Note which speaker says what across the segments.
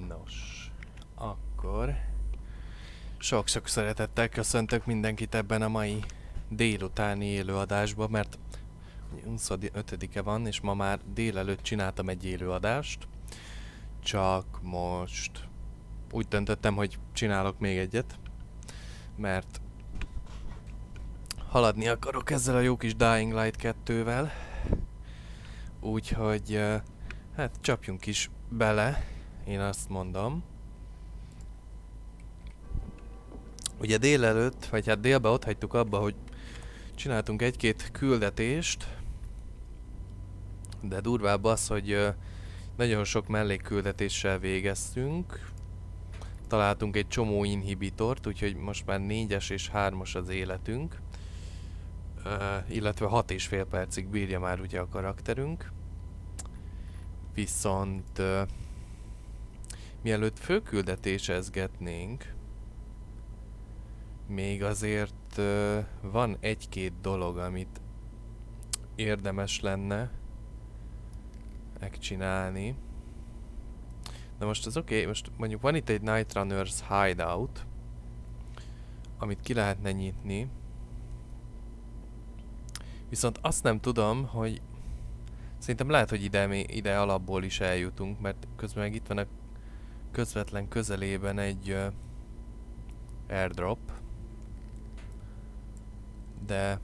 Speaker 1: Nos, akkor sok-sok szeretettel köszöntök mindenkit ebben a mai délutáni élőadásban, mert 25-e van, és ma már délelőtt csináltam egy élőadást, csak most úgy döntöttem, hogy csinálok még egyet, mert haladni akarok ezzel a jó kis Dying Light 2-vel, úgyhogy hát csapjunk is bele, én azt mondom. Ugye délelőtt, vagy hát délben ott hagytuk abba, hogy csináltunk egy-két küldetést, de durvább az, hogy nagyon sok mellékküldetéssel végeztünk. Találtunk egy csomó inhibitort, úgyhogy most már 4-es és 3-as az életünk. Illetve 6,5 percig bírja már ugye a karakterünk. Viszont mielőtt főküldetésezgetnénk, még azért van egy-két dolog, amit érdemes lenne megcsinálni. Na most az oké, most mondjuk van itt egy Night Runners Hideout, amit ki lehetne nyitni. Viszont azt nem tudom, hogy szerintem lehet, hogy ide alapból is eljutunk, mert közben meg itt van a közvetlen közelében egy airdrop. De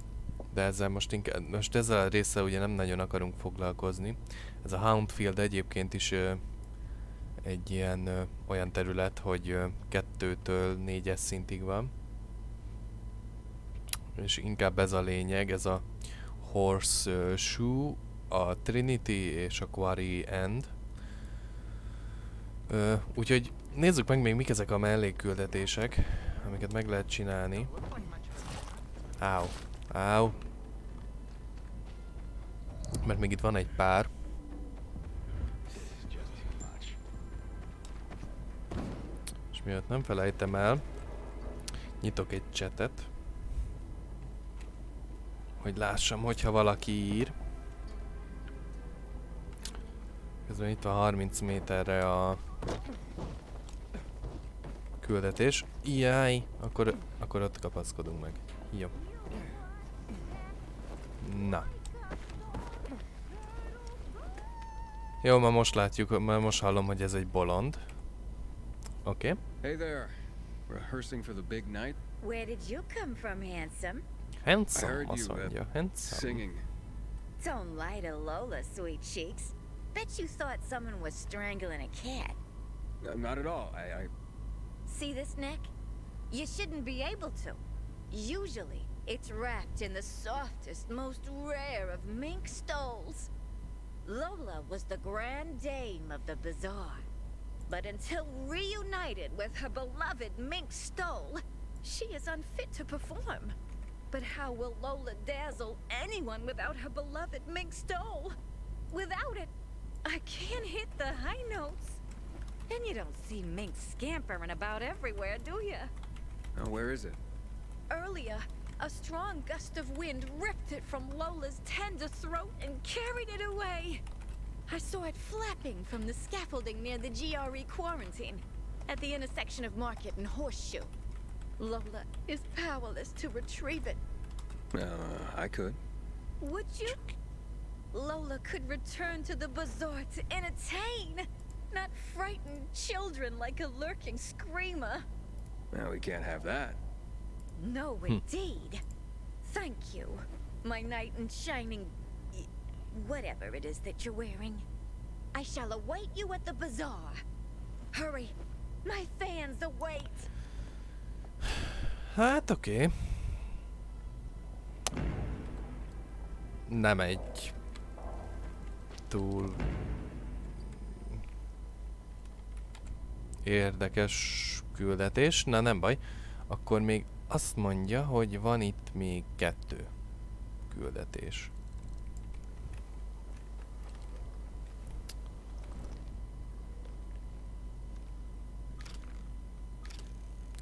Speaker 1: ezzel most ezzel a résszel ugye nem nagyon akarunk foglalkozni. Ez a Houndfield egyébként is egy ilyen olyan terület, hogy 2-től 4-es szintig van. És inkább ez a lényeg, ez a Horseshoe, a Trinity és a Quarry End. Úgyhogy nézzük meg még mik ezek a mellékküldetések, amiket meg lehet csinálni. Áú, áú. Mert még itt van egy pár. És miatt nem felejtem el, nyitok egy chatet, hogy lássam, hogyha valaki ír. Közben itt van 30 méterre a küldetés. Jaj, akkor ott kapaszkodunk meg. Jó. Na. Jó, ma most látjuk, már most hallom, hogy ez egy bolond. Oké. Okay.
Speaker 2: Hey there. Rehearsing for the big night?
Speaker 3: Where did you come from, handsome?
Speaker 1: Handsome, azt mondja. Handsome.
Speaker 2: Singing.
Speaker 3: Don't lie to Lola, sweet cheeks. Bet you thought someone was strangling a cat.
Speaker 2: Not at all. I
Speaker 3: See this neck? You shouldn't be able to. Usually, it's wrapped in the softest, most rare of mink stoles. Lola was the grand dame of the bazaar. But until reunited with her beloved mink stole, she is unfit to perform. But how will Lola dazzle anyone without her beloved mink stole? Without it, I can't hit the high notes. And you don't see mink scampering about everywhere, do you?
Speaker 2: Oh, where is it?
Speaker 3: Earlier, a strong gust of wind ripped it from Lola's tender throat and carried it away. I saw it flapping from the scaffolding near the GRE quarantine, at the intersection of Market and Horseshoe. Lola is powerless to retrieve it.
Speaker 2: I could.
Speaker 3: Would you? Lola could return to the bazaar to entertain, not frighten children like a lurking screamer.
Speaker 2: Well, we can't have that.
Speaker 3: No, indeed. Thank you, my knight in shining... whatever it is that you're wearing. I shall await you at the bazaar. Hurry, my fans await.
Speaker 1: Hát oké. Nem egy túl érdekes küldetés. Na nem baj. Akkor még azt mondja, hogy van itt még 2 küldetés.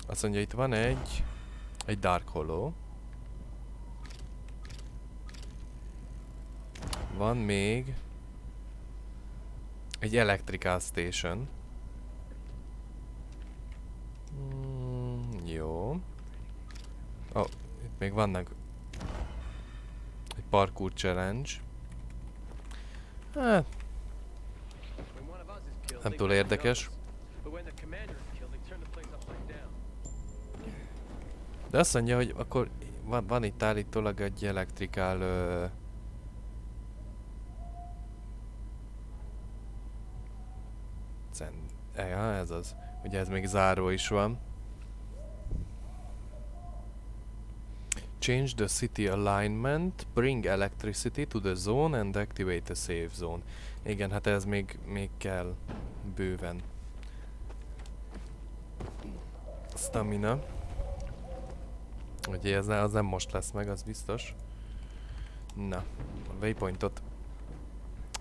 Speaker 1: Azt mondja, itt van egy Dark Hollow. Van még egy Electrical Station. Jó. Oh, itt még vannak egy parkour challenge. Hát, nem túl érdekes. De azt mondja, hogy akkor van itt állítólag egy elektrikál... Ja, ez az. Ugye ez még záró is van. Change the city alignment, bring electricity to the zone and activate the safe zone. Igen, hát ez még kell bőven. Stamina. Ugye ez az nem most lesz meg, az biztos. Na, a waypointot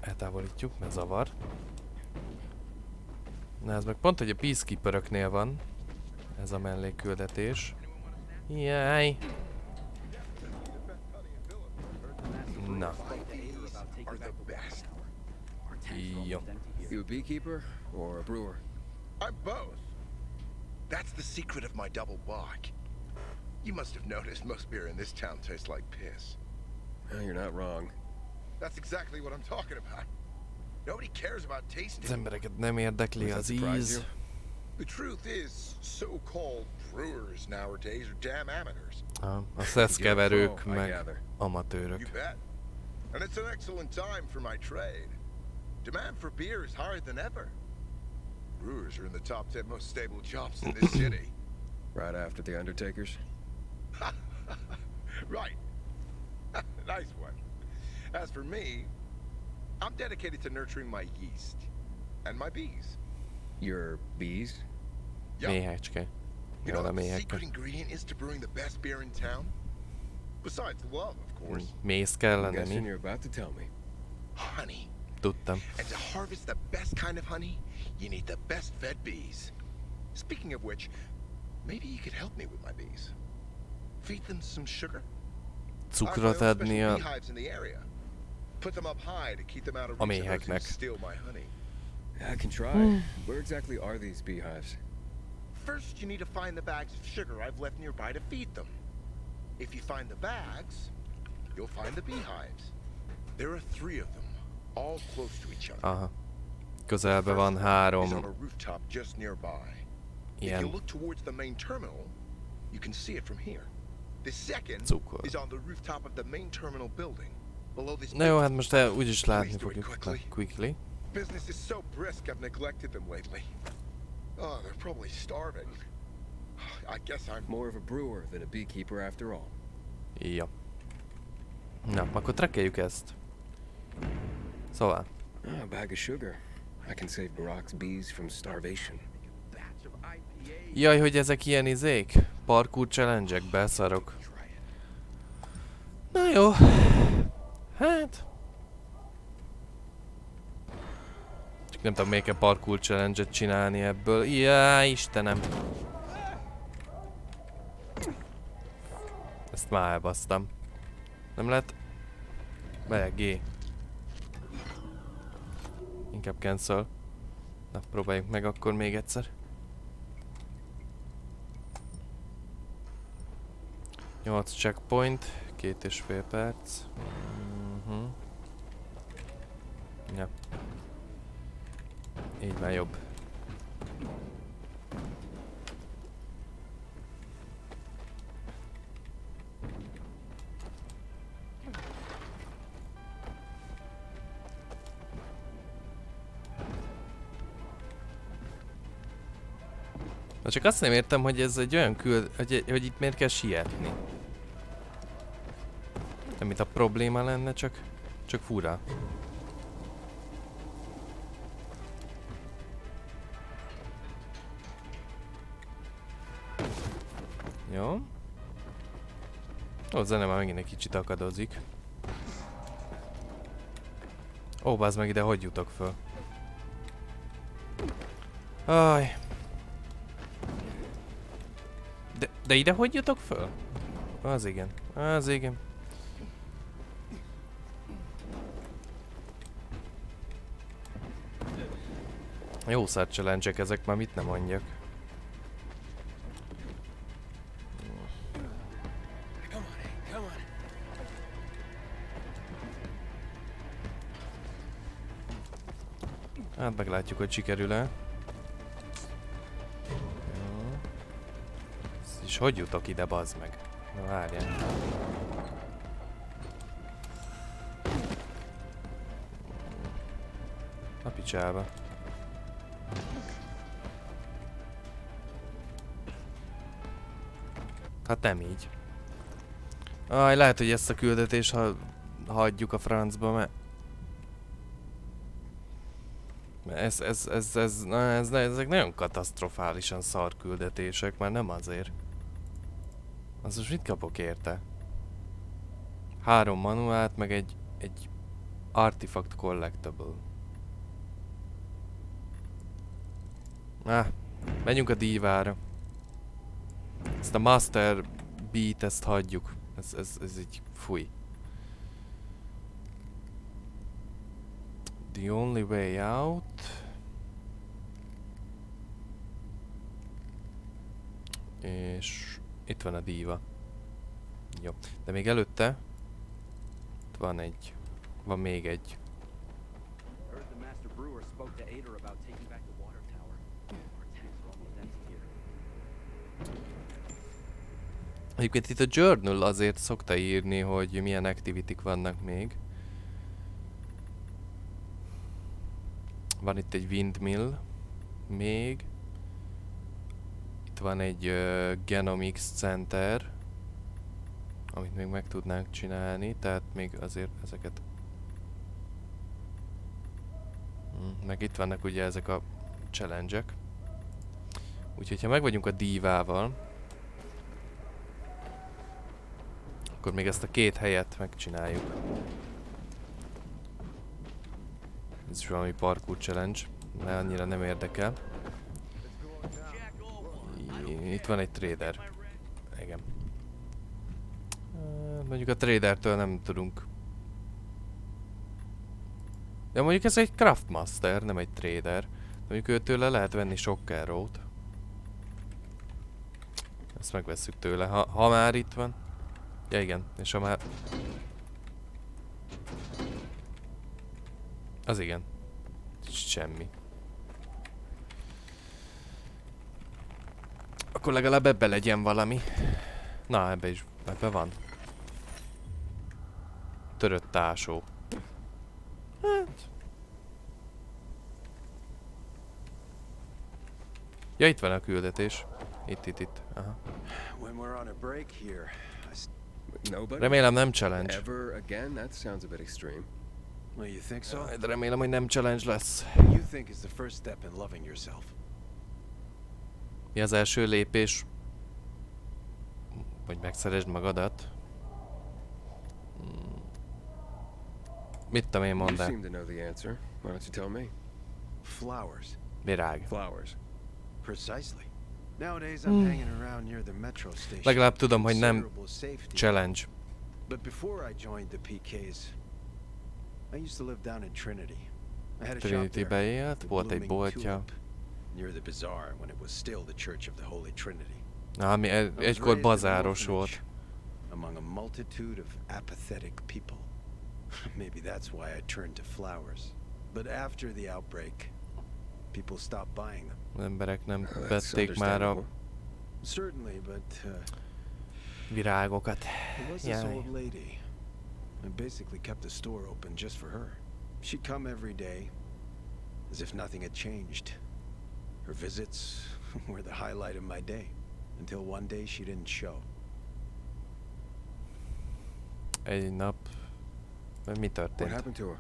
Speaker 1: eltávolítjuk, mert zavar. Na ez meg pont, hogy a peacekeeperöknél van ez a mellékküldetés. Jaj! Na. Jó.
Speaker 2: You a beekeeper or a brewer?
Speaker 4: I'm both. That's the secret of my double bock. You must have noticed most beer in this town tastes like piss.
Speaker 2: Well, you're not wrong.
Speaker 4: That's exactly what I'm talking about. Nobody cares about
Speaker 1: Az
Speaker 4: tasting.
Speaker 1: embereket nem érdekli az íz.
Speaker 4: The truth is, so-called brewers nowadays are damn amateurs.
Speaker 1: A szeszkeverők
Speaker 2: Oh, I
Speaker 1: meg
Speaker 2: gather.
Speaker 4: You
Speaker 1: amatőrök.
Speaker 4: bet. And it's an excellent time for my trade. Demand for beer is higher than ever. Brewers are in the top 10 most stable jobs in this city.
Speaker 2: Right after the undertakers?
Speaker 4: Right. Nice one. As for me, I'm dedicated to nurturing my yeast and my bees.
Speaker 2: Your bees?
Speaker 1: Méhecske.
Speaker 4: You
Speaker 1: Jó,
Speaker 4: know
Speaker 1: a
Speaker 4: what the
Speaker 1: méheke.
Speaker 4: secret ingredient is to brewing the best beer in town? Besides love, of course.
Speaker 1: Mész
Speaker 2: I'm
Speaker 1: kellene,
Speaker 2: guessing
Speaker 1: mi?
Speaker 2: you're about to tell me.
Speaker 4: Honey.
Speaker 1: Tudtam.
Speaker 4: And to harvest the best kind of honey, you need the best fed bees. Speaking of which, maybe you could help me with my bees. Feed them some sugar.
Speaker 1: Cukrot
Speaker 4: I have my own
Speaker 1: adni
Speaker 4: special
Speaker 1: a...
Speaker 4: beehives in the area. Put them up high to keep them out of
Speaker 1: A
Speaker 4: reach of those who
Speaker 1: méheknek.
Speaker 4: steal my honey.
Speaker 2: I can try. Where exactly are these beehives?
Speaker 4: First, you need to find the bags of sugar I've left nearby to feed them. If you find the bags, you'll find the beehives. There are 3 of them, all close to each other.
Speaker 1: Aha. Közelben van
Speaker 4: Is
Speaker 1: 3
Speaker 4: on a rooftop just nearby. If you
Speaker 1: ilyen
Speaker 4: look towards the main terminal, you can see it from here. The second
Speaker 1: cukor.
Speaker 4: is on the rooftop of the main terminal building, below this.
Speaker 1: Na jó, hát most úgyis látni
Speaker 4: Please do it
Speaker 1: fogjuk.
Speaker 4: quickly.
Speaker 1: Quickly.
Speaker 4: Business is so brisk, I've neglected them lately. Oh, they're probably starving. I guess I'm
Speaker 2: More of a brewer than a beekeeper after all.
Speaker 1: Ja. Na, akkor trekkeljük ezt. Szóval.
Speaker 2: Ah, a bag of sugar. I can save Barack's bees from starvation.
Speaker 1: Jaj, hogy ezek ilyen izék? Parkour challenge-ek, beszarok. Na jó. Hát. Csak nem tudom, még kell parkour challenge-et csinálni ebből. Jaj, Istenem. Ezt már elbasztam. Nem lehet? Melyek G. Inkább cancel. Na, próbáljuk meg akkor még egyszer. 8 checkpoint, 2,5 perc. Ja. Így már jobb. Na csak azt nem értem, hogy ez egy olyan hogy itt miért kell sietni. Nem mint a probléma lenne, csak fura. Jó. Ó, a zene már megint egy kicsit akadozik. Ó, bázd meg ide, hogy jutok föl? Aj. De ide hogy jutok föl? Az igen. Az igen. Jó szár challenge-ek ezek, már mit nem mondjak. Hát meglátjuk, hogy sikerül-e. Jó. És hogy jutok ide, bazd meg? Na várjál. A picsába. Hát nem így. Aj, lehet, hogy ezt a küldetést hagyjuk a francba, mert... Ezek nagyon katasztrofálisan szar küldetések, már nem azért. Az most mit kapok érte? 3 manuált, meg egy artifact collectible. Menjünk a dívára. Ezt a master beat, ezt hagyjuk. Ez így fúj. The only way out. És itt van a díva. Jó. De még előtte van még egy. Egyébként itt a journal azért szokta írni, hogy milyen activity-k vannak még. Van itt egy windmill még. Itt van egy genomics center, amit még meg tudnánk csinálni, tehát még azért ezeket... Meg itt vannak ugye ezek a challenge-ek. Úgyhogy ha meg vagyunk a dívával, akkor még ezt a 2 helyet megcsináljuk. Ez is valami parkour challenge, de annyira nem érdekel. Itt van egy trader. Igen. Mondjuk a tradertől nem tudunk. Ja, mondjuk ez egy craftmaster, nem egy trader. Mondjuk őtőle lehet venni sok arrowt. Ezt megvesszük tőle, ha már itt van. Ja igen, és ha már... Az igen. Semmi. Akkor legalább ebbe legyen valami. Na, ebbe van. Törött ásó. Hát... Ja, itt van a küldetés. Itt. Aha. Remélem nem challenge.
Speaker 2: Ever again? That sounds a bit extreme.
Speaker 4: Well, you think so?
Speaker 1: De remélem, hogy nem challenge lesz.
Speaker 4: You think is the first step in loving yourself?
Speaker 1: Mi az első lépés? Hogy megszeresd magadat? Mit tudom én
Speaker 2: You
Speaker 1: mondani?
Speaker 2: seem to know the answer. Why don't you tell me?
Speaker 4: Flowers.
Speaker 1: Virág.
Speaker 2: Flowers.
Speaker 4: Precisely. Nowadays I'm hanging around near the metro station.
Speaker 1: Legalább tudom, hogy nem
Speaker 4: Considerable safety.
Speaker 1: challenge.
Speaker 4: But before I joined the PKs, I used to live down in Trinity. I had a shop
Speaker 1: Trinity-be
Speaker 4: there.
Speaker 1: élt,
Speaker 4: The
Speaker 1: volt egy
Speaker 4: Blooming
Speaker 1: boltja.
Speaker 4: Tulip, near the bazaar when it was still the Church of the Holy Trinity.
Speaker 1: Ami
Speaker 4: I was
Speaker 1: egykor
Speaker 4: raised in an
Speaker 1: bazáros
Speaker 4: orphanage
Speaker 1: volt.
Speaker 4: among a multitude of apathetic people. Maybe that's why I turned to flowers. But after the outbreak, people stopped buying them.
Speaker 1: Az emberek nem
Speaker 2: That's
Speaker 1: vették már a
Speaker 2: understandable.
Speaker 4: Certainly, but
Speaker 1: virágokat.
Speaker 4: there was this
Speaker 1: Jaj.
Speaker 4: old lady. I basically kept the store open just for her. She'd come every day, as if nothing had changed. Her visits were the highlight of my day, until one day she didn't show.
Speaker 1: Egy nap... Mi
Speaker 2: What
Speaker 1: történt?
Speaker 2: happened to her?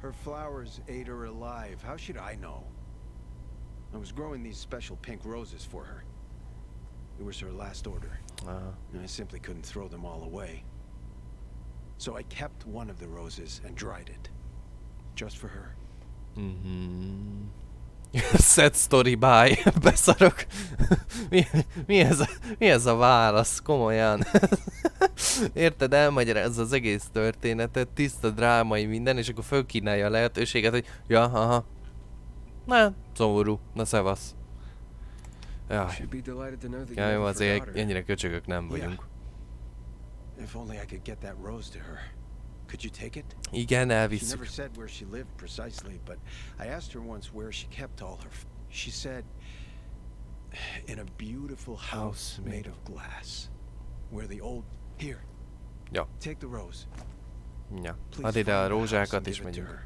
Speaker 4: Her flowers ate her alive. How should I know? I was growing these special pink roses for her. It was her last order,
Speaker 1: Aha.
Speaker 4: and I simply couldn't throw them all away. So I kept one of the roses and dried it, just for her.
Speaker 1: Sad story, bye. Beszarok. Mi ez a válasz? Komolyan. Érted, elmagyarázza az egész történetet, tiszta drámai minden, és akkor fölkínálja a lehetőséget, hogy ja, aha. Na, szomorú. Na, szevasz. Jaj.
Speaker 2: She'd be delighted to know that you
Speaker 1: Ja, jó,
Speaker 2: never
Speaker 1: azért
Speaker 2: forgot her.
Speaker 1: ennyire köcsögök nem vagyunk.
Speaker 4: If only I could get that rose to her.
Speaker 5: Could you take it?
Speaker 1: Igen,
Speaker 5: She
Speaker 1: elvisszük.
Speaker 5: never said where she lived precisely, but I asked her once where she kept all her. She said, in a beautiful house made of glass, where the old. Here.
Speaker 1: Ja.
Speaker 5: Take the rose.
Speaker 1: Ja.
Speaker 5: Please
Speaker 1: Add ide a
Speaker 5: find the house
Speaker 1: rózsákat
Speaker 5: and
Speaker 1: és
Speaker 5: give it to
Speaker 1: megyünk.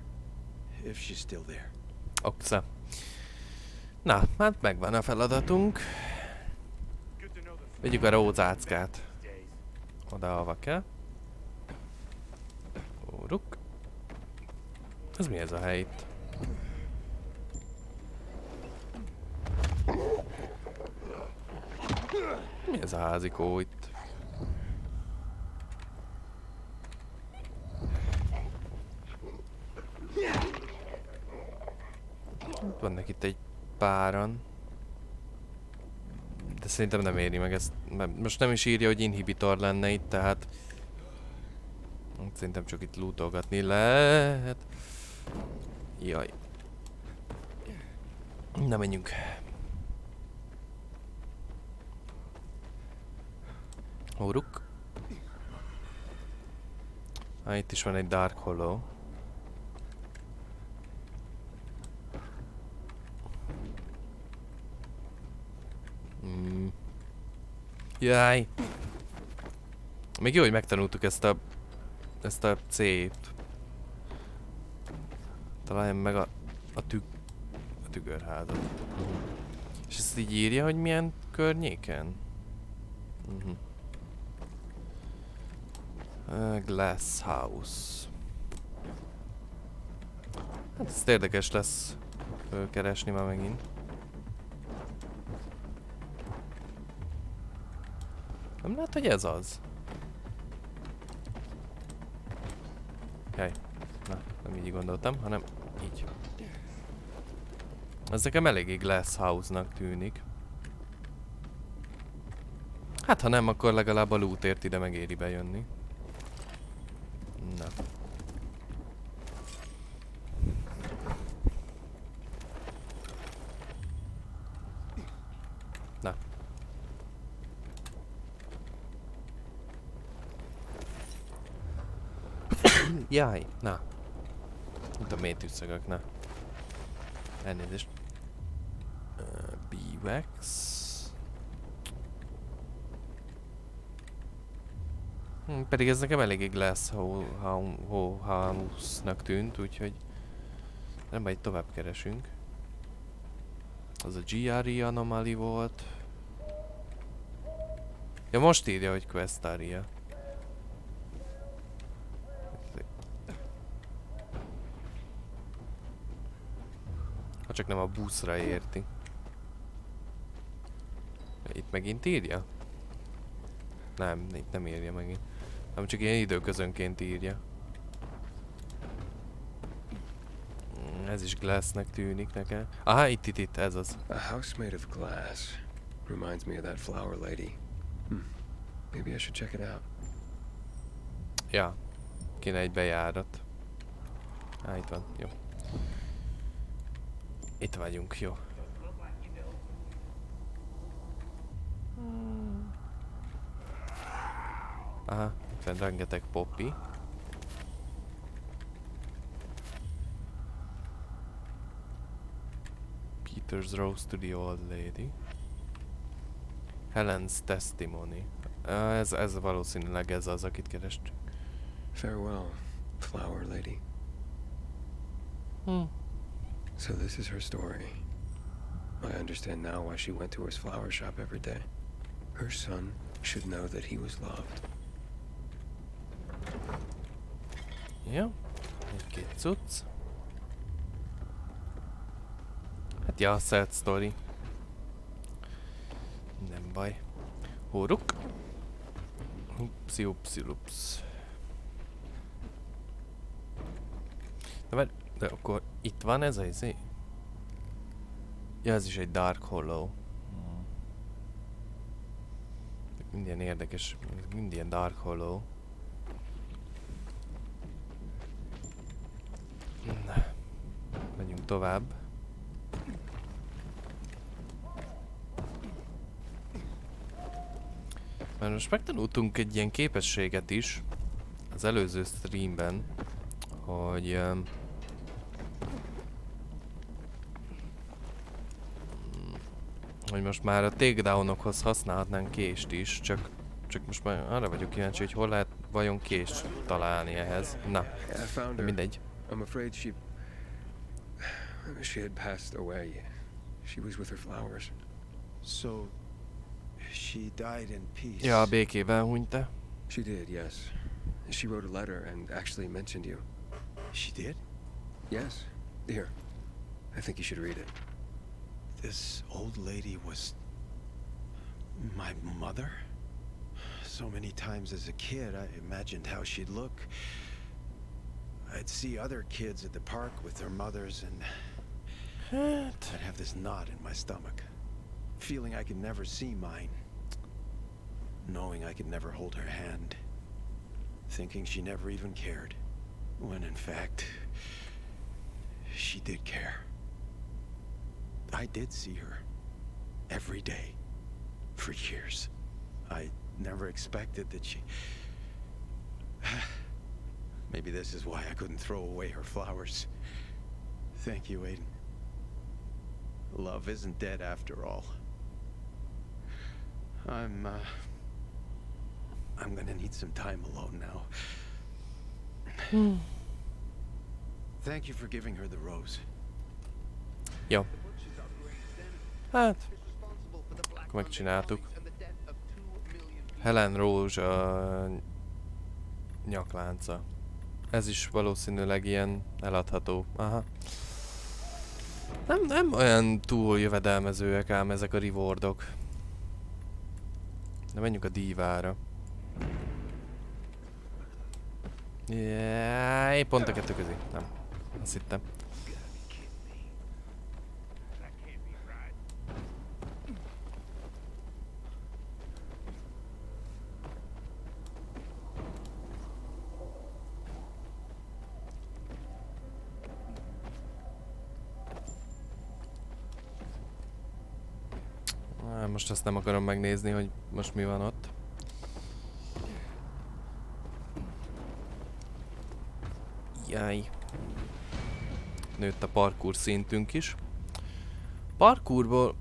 Speaker 5: her, if she's still there.
Speaker 1: Oxa. Na, hát megvan a feladatunk. Vegyük a rózáckát. Oda, ahova kell. Óruk. Ez mi ez a hely itt? Mi ez a házikó itt? Vannak itt egy páran. De szerintem nem éri meg ezt. Most nem is írja, hogy inhibitor lenne itt, tehát... Szerintem csak itt lootolgatni lehet. Jaj. Na, menjünk. Hóruk. Itt is van egy Dark Hollow. Jaj. Még jó, hogy megtanultuk ezt a C-t. Találjam meg a tügörházat. És ezt így írja, hogy milyen környéken? Glass House. Hát ezt érdekes lesz fölkeresni már megint. Nem lehet, hogy ez az? Hely. Na, nem így gondoltam, hanem így. Ez nekem eléggé Glass House-nak tűnik. Hát ha nem, akkor legalább a lootért ide megéri bejönni. Na. Na. Jaj, na. Nem tudom, miért üsszögök, na. Elnézést. Bivax. Pedig ez nekem eléggé Glass House-nak tűnt, úgyhogy nem baj, tovább keresünk. Az a GRE anomaly volt. Ja, most írja, hogy Quest Area. Ha csak nem a buszra érti. Itt megint írja? Nem, itt nem írja megint. Nem csak ilyen időközönként írja. Ez is glassnek tűnik nekem. Aha, itt, ez az.
Speaker 2: A house made of glass. Reminds me of that flower lady. Maybe I should check it out.
Speaker 1: Ja, kéne egy bejárat. Itt van, jó. Itt vagyunk, jó. Aha, fenn rengeteg poppy. Peter's Rose to the Old Lady. Helen's Testimony. Ez valószínűleg ez az, akit kerestünk.
Speaker 2: Farewell, flower lady. So this is her story. I understand now why she went to his flower shop every day. Her son should know that he was loved.
Speaker 1: Ja, egy-két cucc. Hát ja, sad story. Nem baj. Hóruk. Upsi, upsi, ups. De akkor itt van ez a izé? Ja, ez is egy Dark Hollow. Mind ilyen érdekes, mind ilyen Dark Hollow. Na, megyünk tovább. Mert most megtanultunk egy ilyen képességet is. az előző streamben, hogy most már a takedownokhoz használhatnánk kést is, csak most már arra vagyok kíváncsi, hogy hol lehet vajon kést találni ehhez. Na,
Speaker 2: I found
Speaker 1: de
Speaker 2: her.
Speaker 1: mindegy.
Speaker 2: I'm afraid she had passed away. She was with her flowers.
Speaker 5: So, she died in peace.
Speaker 1: Ja, békével hunyt te.
Speaker 2: She did, yes. She wrote a letter and actually mentioned you.
Speaker 5: She did?
Speaker 2: Yes. Here. I think you should read it.
Speaker 5: This old lady was my mother? So many times as a kid, I imagined how she'd look. I'd see other kids at the park with their mothers, and I'd have this knot in my stomach, feeling I could never see mine, knowing I could never hold her hand, thinking she never even cared, when in fact, she did care. I did see her every day for years. I never expected that she... Maybe this is why I couldn't throw away her flowers. Thank you, Aiden. Love isn't dead after all. I'm gonna need some time alone now. Thank you for giving her the rose.
Speaker 1: Jó. Hát, akkor megcsináltuk. Helen Rose a nyaklánca. Ez is valószínűleg ilyen eladható. Aha. Nem olyan túl jövedelmezőek ám ezek a rewardok. De menjünk a dívára. Jaj, pont a kettő közé. Nem, azt hittem. Most azt nem akarom megnézni, hogy most mi van ott. Jaj. Nőtt a parkour szintünk is. Parkourból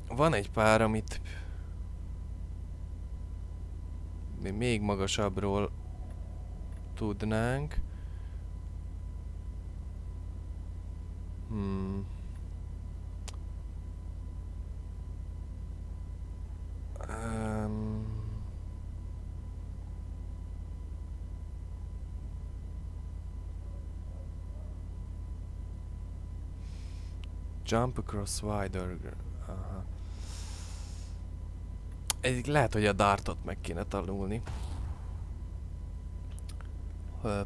Speaker 1: van egy pár, amit még magasabbról tudnánk. Jump across wider. Aha. Lehet, hogy a dartot meg kéne tanulni.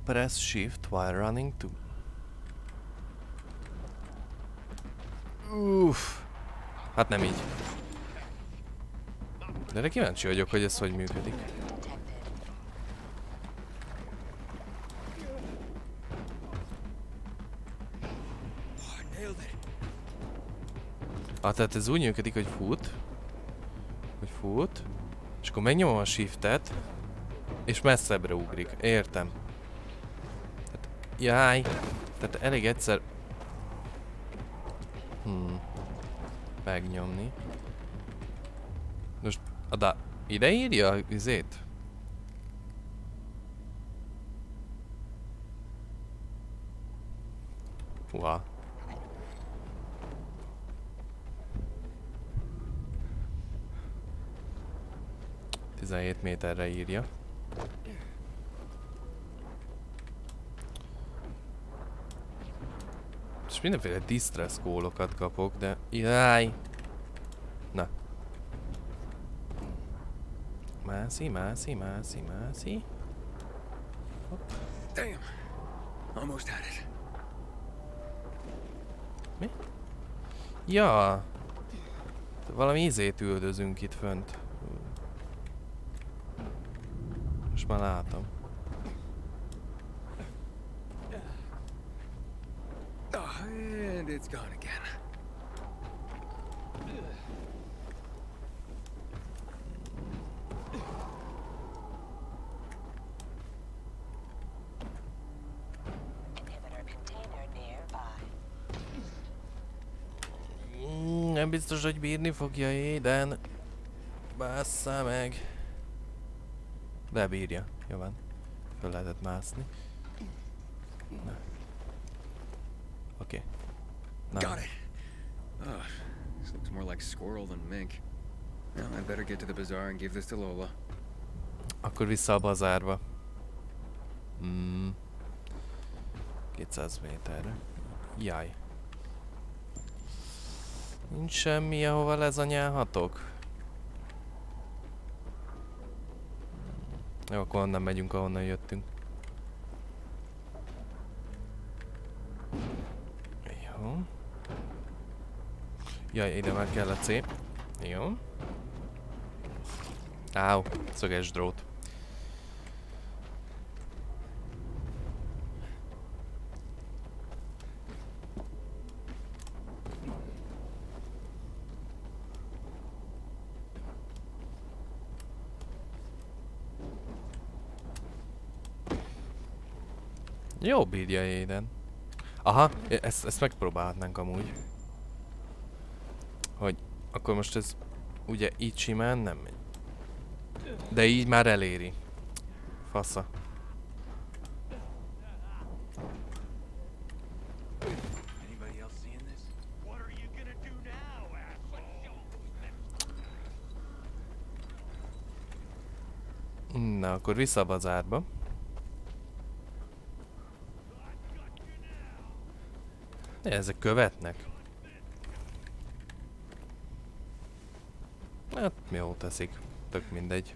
Speaker 1: Press shift while running to... Uff. Hát nem így. De erre kíváncsi vagyok, hogy ez hogy működik. Tehát ez úgy működik, hogy fut, és akkor megnyomom a shiftet, és messzebbre ugrik. Értem. Tehát, jaj. Tehát elég egyszer... Megnyomni. Most, ide írja a izét? Húha. ...17 méterre írja. És mindenféle distress call-okat kapok, de... Jaj! Na. Mászi. Hopp.
Speaker 2: Damn. Almost had it.
Speaker 1: Mi? Ja. Valami ízét üldözünk itt fönt. Most már látom.
Speaker 2: Oh, and it's gone again.
Speaker 1: Nem biztos, hogy bírni fogja Aiden. Bassza meg. De bírja. Jó van. Föl lehetett mászni. Oké. Na.
Speaker 2: Got it. Oh, this looks more like squirrel than mink. Well, I better get to the bazaar and give this to Lola.
Speaker 1: Akkor vissza a bazárba. 200 méterre. Jaj. Nincs semmi, ahova lezanyálhatok. Jó, akkor onnan megyünk, ahonnan jöttünk. Jó. Jaj, ide már kell a C. Jó. Áú, szöges drót. Jó bírja Aiden. Aha, ezt megpróbálhatnánk amúgy. Hogy akkor most ez ugye így simán nem megy. De így már eléri. Fasza. Na, akkor vissza a bazárba. Ezek követnek. Hát jó teszik. Tök mindegy.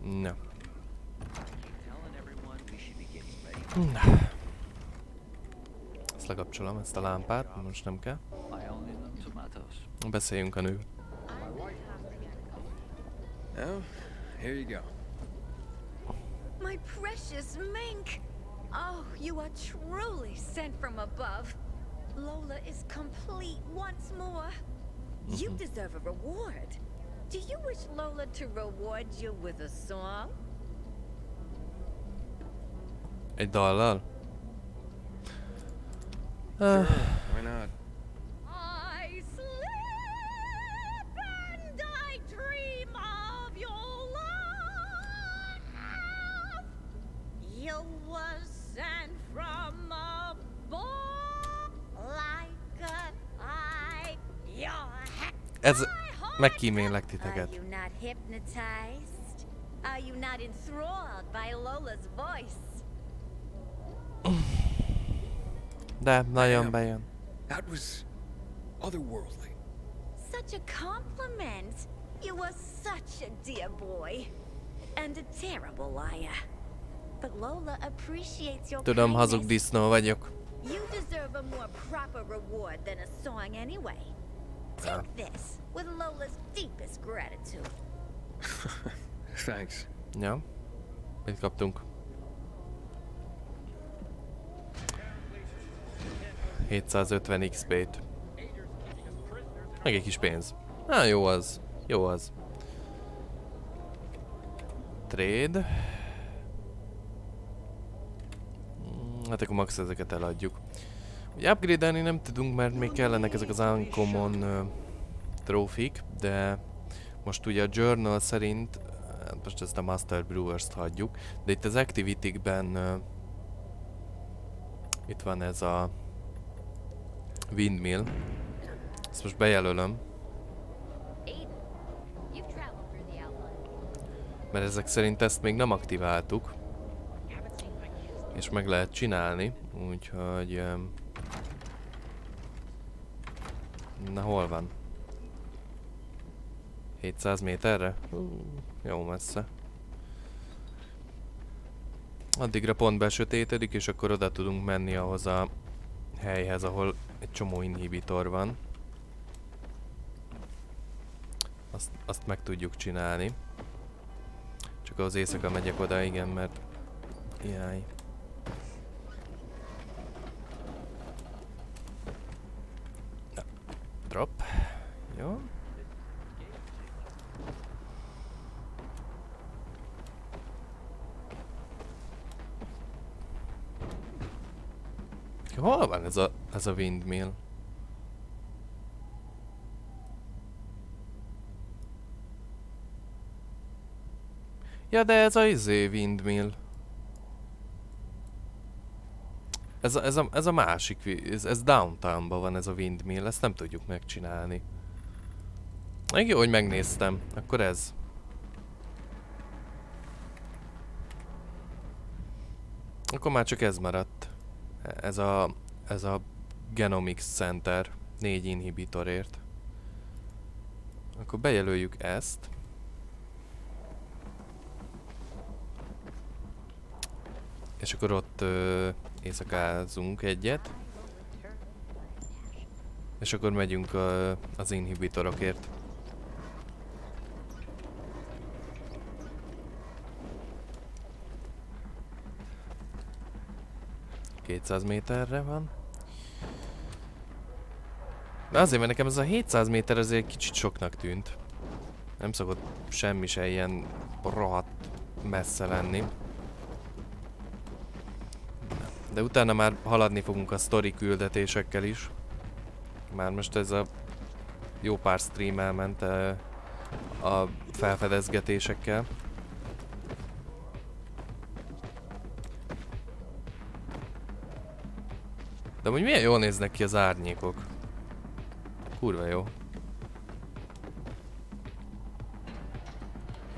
Speaker 1: Na. Na. Ezt lekapcsolom, ezt a lámpát, most nem kell. Beszéljünk a nő.
Speaker 2: Oh, here you go.
Speaker 3: My precious mink! Oh, you are truly sent from above. Lola is complete once more. You deserve a reward. Do you wish Lola to reward you with a song?
Speaker 1: Egy dallal?
Speaker 2: Sure, why not?
Speaker 3: I sleep and I dream of your love. You were sent from above like an eye.
Speaker 1: Ez... Megkímélek titeket.
Speaker 3: Are you not hypnotized? Are you not enthralled by Lola's voice?
Speaker 1: De nagyon bejön.
Speaker 2: That was otherworldly.
Speaker 3: Such a compliment. You were such a dear boy. And a terrible liar. But Lola appreciates your
Speaker 1: Tudom, hazug
Speaker 3: kindness.
Speaker 1: disznó vagyok.
Speaker 3: You deserve a more proper reward than a song anyway. Take this with Lola's deepest gratitude.
Speaker 2: Thanks.
Speaker 1: Ja. Mit kaptunk? 750 XP-t. Meg egy kis pénz. Jó az. Jó az. Trade. Hát akkor max ezeket eladjuk. Ugye upgrade-elni nem tudunk, mert még kellenek ezek az uncommon trófik, de most ugye a journal szerint, most ezt a Master Brewers-t hagyjuk, de itt az activity-kben itt van ez a windmill. Ezt most bejelölöm. Mert ezek szerint ezt még nem aktiváltuk. És meg lehet csinálni, úgyhogy... Na hol van? 700 méterre? Jó messze. Addigra pont besötétedik, és akkor oda tudunk menni ahhoz a helyhez, ahol egy csomó inhibitor van. Azt meg tudjuk csinálni. Csak az éjszaka megyek oda, igen, mert... Jaj. Na, drop. Jó. Hol van ez a windmill? Ja, de ez a windmill. Ez a másik, ez downtownban van ez a windmill, ezt nem tudjuk megcsinálni. Még jó, hogy megnéztem, akkor ez. Akkor már csak ez maradt. Ez a Genomics Center 4 inhibitorért. Akkor bejelöljük ezt. És akkor ott éjszakázunk egyet. És akkor megyünk az inhibitorokért. ...200 méterre van. De azért, mert nekem ez a 700 méter azért kicsit soknak tűnt. Nem szokott semmi se ilyen rohadt messze lenni. De utána már haladni fogunk a sztori küldetésekkel is. Már most ez a jó pár stream elment a felfedezgetésekkel. De amúgy milyen jól néznek ki az árnyékok. Kurva jó.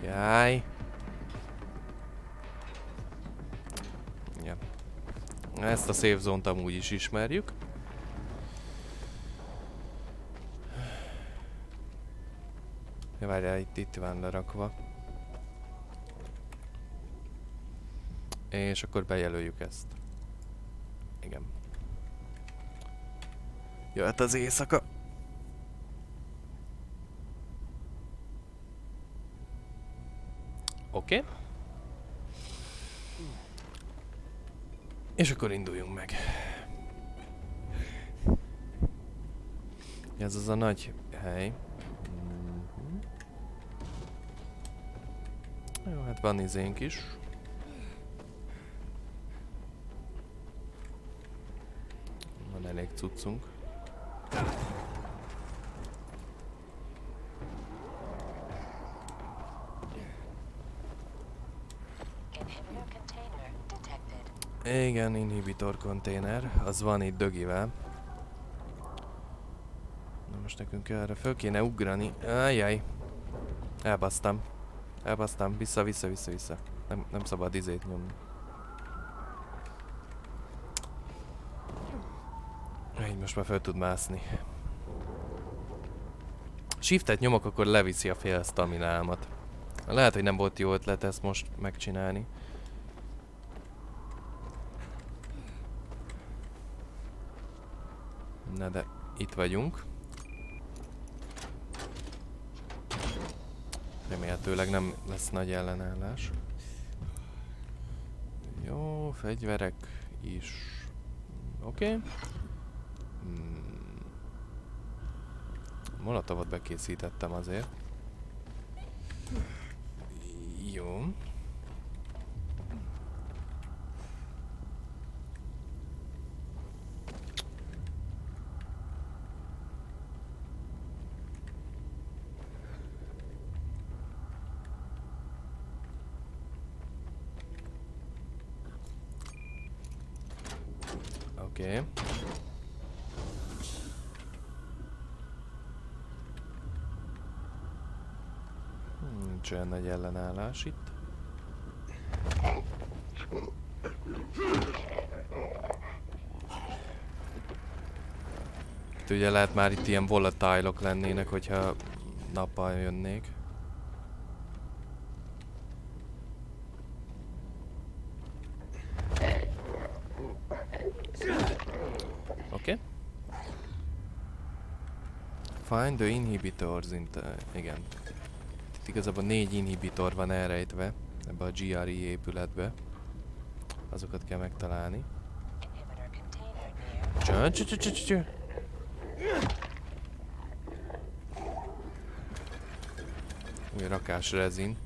Speaker 1: Jaj. Ja. Ezt a safe zone-t amúgy is ismerjük. Ja, várjál, itt van lerakva. És akkor bejelöljük ezt. Igen. Jöhet az éjszaka. Oké. És akkor induljunk meg. Ez az a nagy hely. Jó, hát van izénk is. Van elég cuccunk. Igen, inhibitor konténer. Az van itt dögivel. Na most nekünk erre föl kéne ugrani. Ajjaj. Elbasztam. Elbasztam. Vissza. Nem szabad izét nyomni. Így most már fel tud mászni. Shiftet nyomok, akkor leviszi a fél staminámat. Lehet, hogy nem volt jó ötlet ezt most megcsinálni. Na de itt vagyunk. Remélhetőleg nem lesz nagy ellenállás. Jó, fegyverek is. Oké. Molotovot bekészítettem azért. Jó. Oké. Nincs olyan nagy ellenállás itt. Itt ugye lehet már itt ilyen volatile-ok lennének, hogyha nappal jönnék. Oké. Find the inhibitors igen. Itt igazából 4 inhibitor van elrejtve ebbe a GRE épületbe. Azokat kell megtalálni. Cső. Új rakás rezin.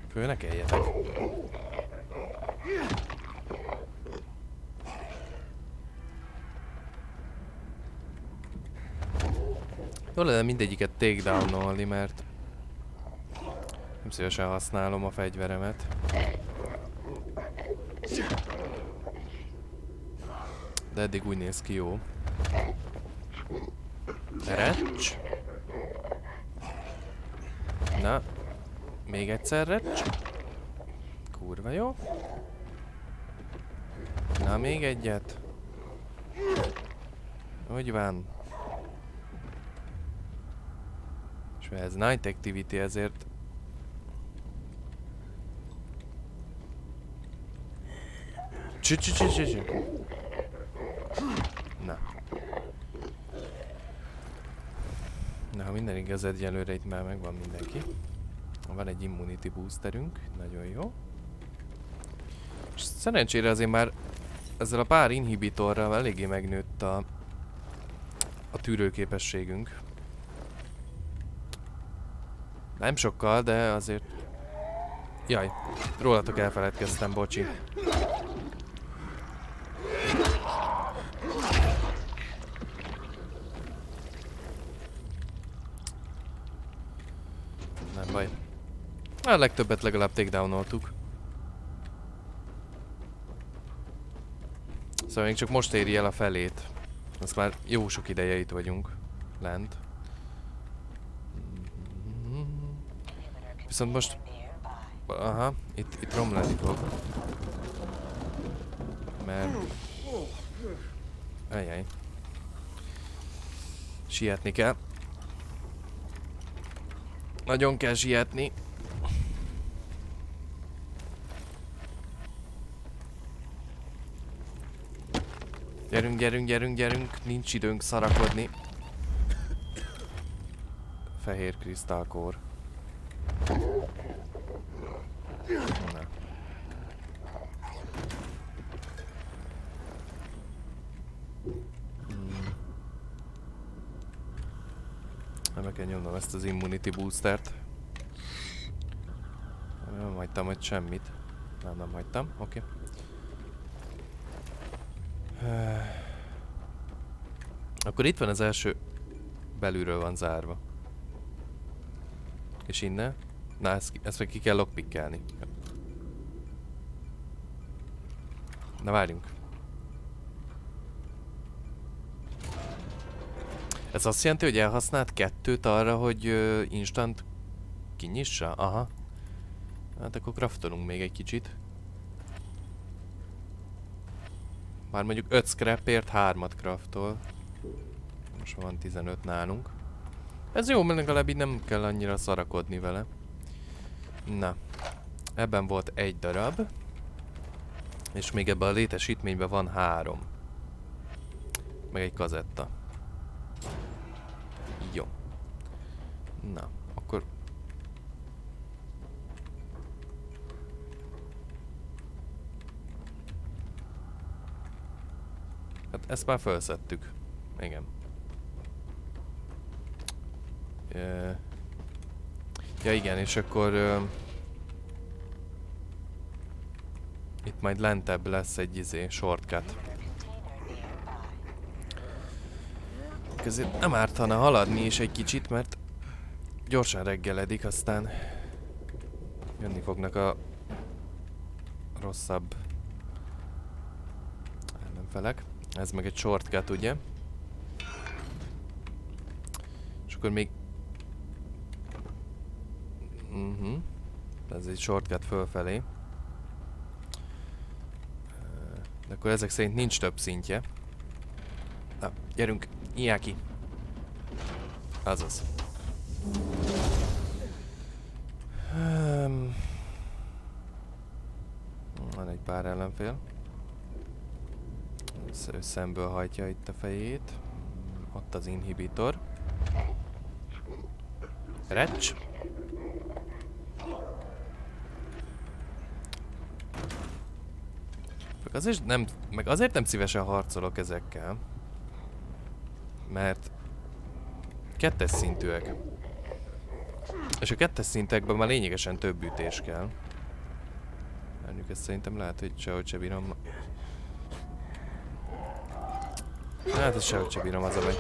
Speaker 1: Föl ne keljetek. Jól lenne mindegyiket takedown-olni, mert nem szívesen használom a fegyveremet. De eddig úgy néz ki jó. Recs. Na. Még egyszer recs. Kurva jó. Na, még egyet. Hogy van? És ez Night Activity, ezért... Na. Na, ha minden igaz, egyelőre itt már megvan mindenki. Van egy immunity boosterünk, nagyon jó. És szerencsére azért már ezzel a pár inhibitorral eléggé megnőtt a tűrőképességünk. Nem sokkal, de azért... Jaj, rólatok elfeledkeztem, bocsi. Nem baj. A legtöbbet legalább takedownoltuk. Szóval még csak most éri el a felét. Azt már jó sok ideje itt vagyunk. Lent. Viszont most... Aha, itt romlani fog. Mert... Ajjaj. Sietni kell. Nagyon kell sietni. Gyerünk, gyerünk, gyerünk, gyerünk. Nincs időnk szarakodni. Fehér krisztálkór. Na. Nem kell nyomnom ezt az immunity boostert. Nem hagytam, hogy semmit. Nem hagytam, oké. Akkor itt van az első. Belülről van zárva. És innen? Na, ezt meg ki kell lockpickelni. Na, várjunk. Ez azt jelenti, hogy elhasznált 2-t arra, hogy instant kinyissa? Aha. Hát akkor craftolunk még egy kicsit. Már mondjuk 5 scrapért 3-at craftol. Most van 15 nálunk. Ez jó, mert legalább így nem kell annyira szarakodni vele. Na. Ebben volt 1 darab. És még ebben a létesítményben van 3. Meg egy kazetta. Jó. Na, akkor... Hát ezt már felszettük. Igen. Ja igen, és akkor... itt majd lentebb lesz egy shortcut. Ezért nem ártana haladni is egy kicsit, mert gyorsan reggeledik, aztán jönni fognak a rosszabb ellenfelek. Ez meg egy shortcut, ugye? És akkor még... Ez egy shortcut fölfelé. De akkor ezek szerint nincs több szintje. Na, gyerünk! Nyíljál ki! Azaz. Van egy pár ellenfél. Ő szemből hajtja itt a fejét. Ott az inhibitor. Recs! Meg azért nem szívesen harcolok ezekkel. Mert 2-es szintűek. És a 2-es szintekben már lényegesen több ütés kell. Mondjuk ezt szerintem lehet, hogy sehogy se bírom. Hát ezt sehogy se bírom, az a baj.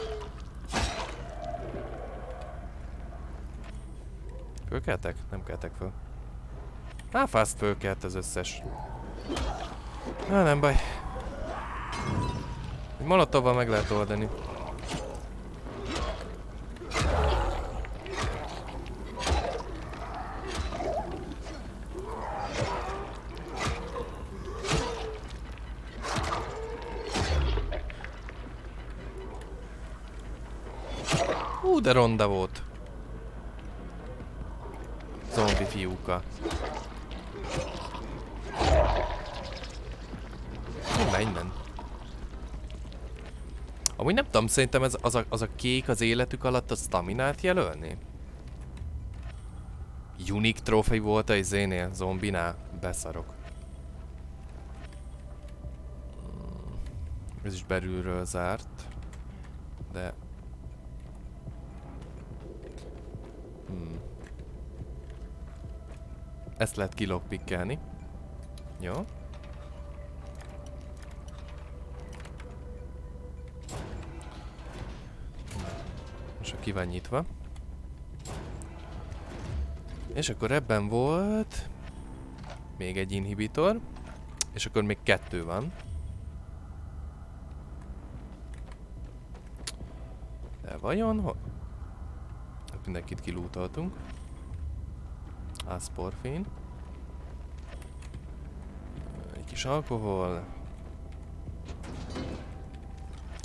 Speaker 1: Fölkeltek? Nem keltek föl. Á, fast fölkelt az összes. Nem baj. Egy molotovval meg lehet oldani. De ronda volt. Zombi fiúka. Menj innen. Amúgy nem tudom, szerintem ez az a kék az életük alatt a staminát jelölni? Unique trófej volt a izénél, zombinál. Beszarok. Ez is belülről zárt. De... Ezt lehet kilogpikkelni. Jó. Most ki van nyitva. És akkor ebben volt még egy inhibitor. És akkor még 2 van. De vajon mindenkit kilútoltunk. Aszporfin. Egy kis alkohol.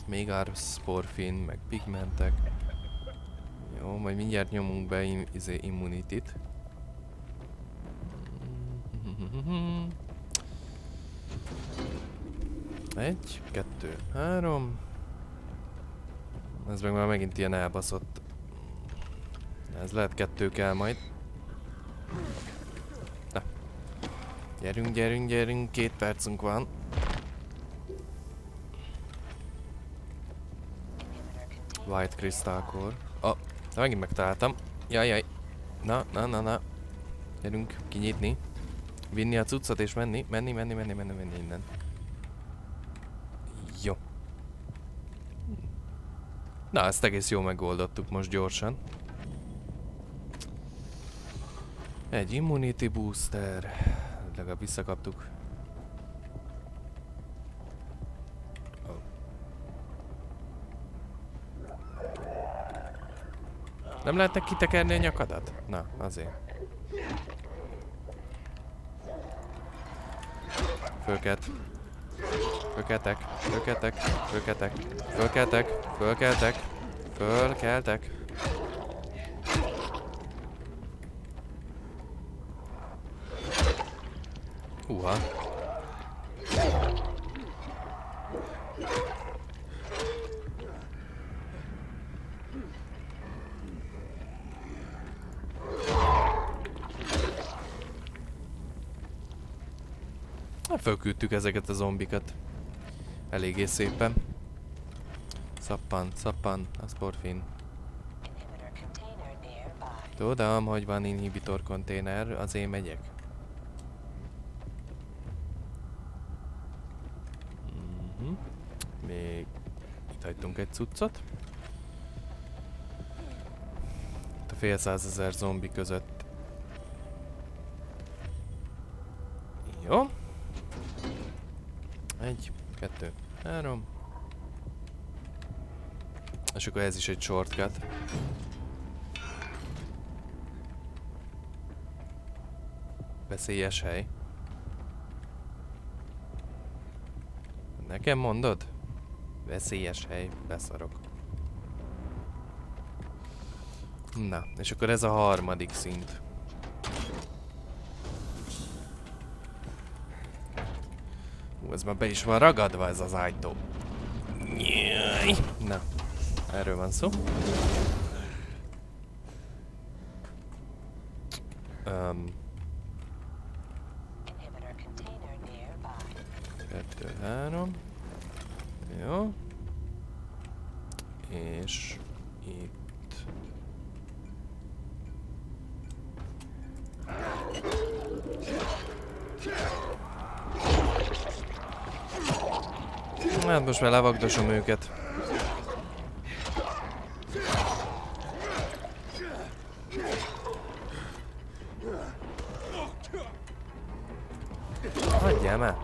Speaker 1: Még aszporfin, meg pigmentek. Jó, majd mindjárt nyomunk be immunitit. 1, 2, 3. Ez meg már megint ilyen elbaszott. Ez lehet 2 kell majd. Na. Gyerünk, gyerünk, gyerünk. 2 percünk van. White Crystal Core. Megint megtaláltam. Jajjaj. Na. Gyerünk, kinyitni. Vinni a cuccot és menni. Menni innen. Jó. Na, ezt egész jól megoldottuk most gyorsan. Egy immunity booster. Legalább visszakaptuk. Nem lehetnek kitekerni a nyakadat? Na, azért. Fölkelt. Fölkeltek. Húha. Fölküldtük ezeket a zombikat. Eléggé szépen. Szappan, aszporfin. Tudom, hogy van inhibitor konténer, azért megyek. Még itt hagytunk egy cuccot. Itt a fél 100 000 zombi között. Jó. 1, 2, 3. És akkor ez is egy shortcut. Veszélyes hely. Nekem mondod? Veszélyes hely, beszarok. Na, és akkor ez a harmadik szint. Ez már be is van ragadva ez az ajtó. Na, erről van szó. Kettő, 3. Jó. És itt. Hát most már levagdosom őket. Hagyjál már!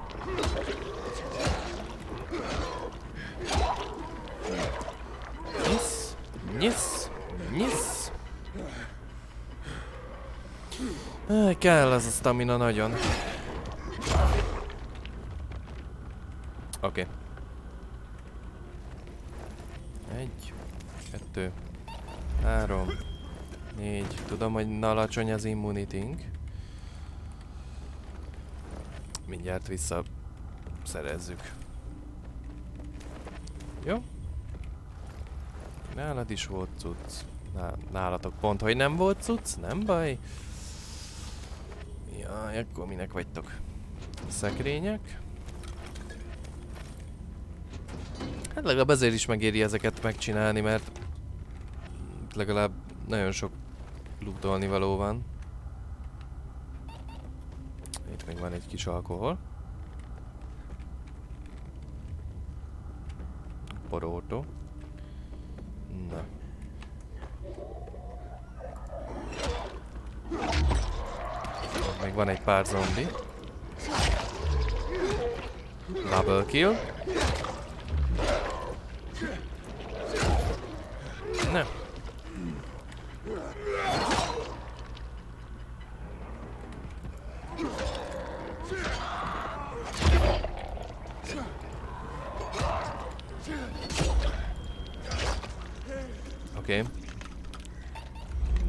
Speaker 1: Nyisz! Nyisz! Nyisz! Kell az a stamina nagyon. Oké. 1, 2, 3, 4. Tudom, hogy alacsony az immunitink. Mindjárt visszaszerezzük. Jó? Nálad is volt cucc. Nálatok pont, hogy nem volt cucc, nem baj. Jaj, akkor minek vagytok? Szekrények. Hát legalább ezért is megéri ezeket megcsinálni, mert legalább nagyon sok lootolni való van. Itt még van egy kis alkohol. Porótó. Na. Még van egy pár zombi. Double kill. Ne. Oké.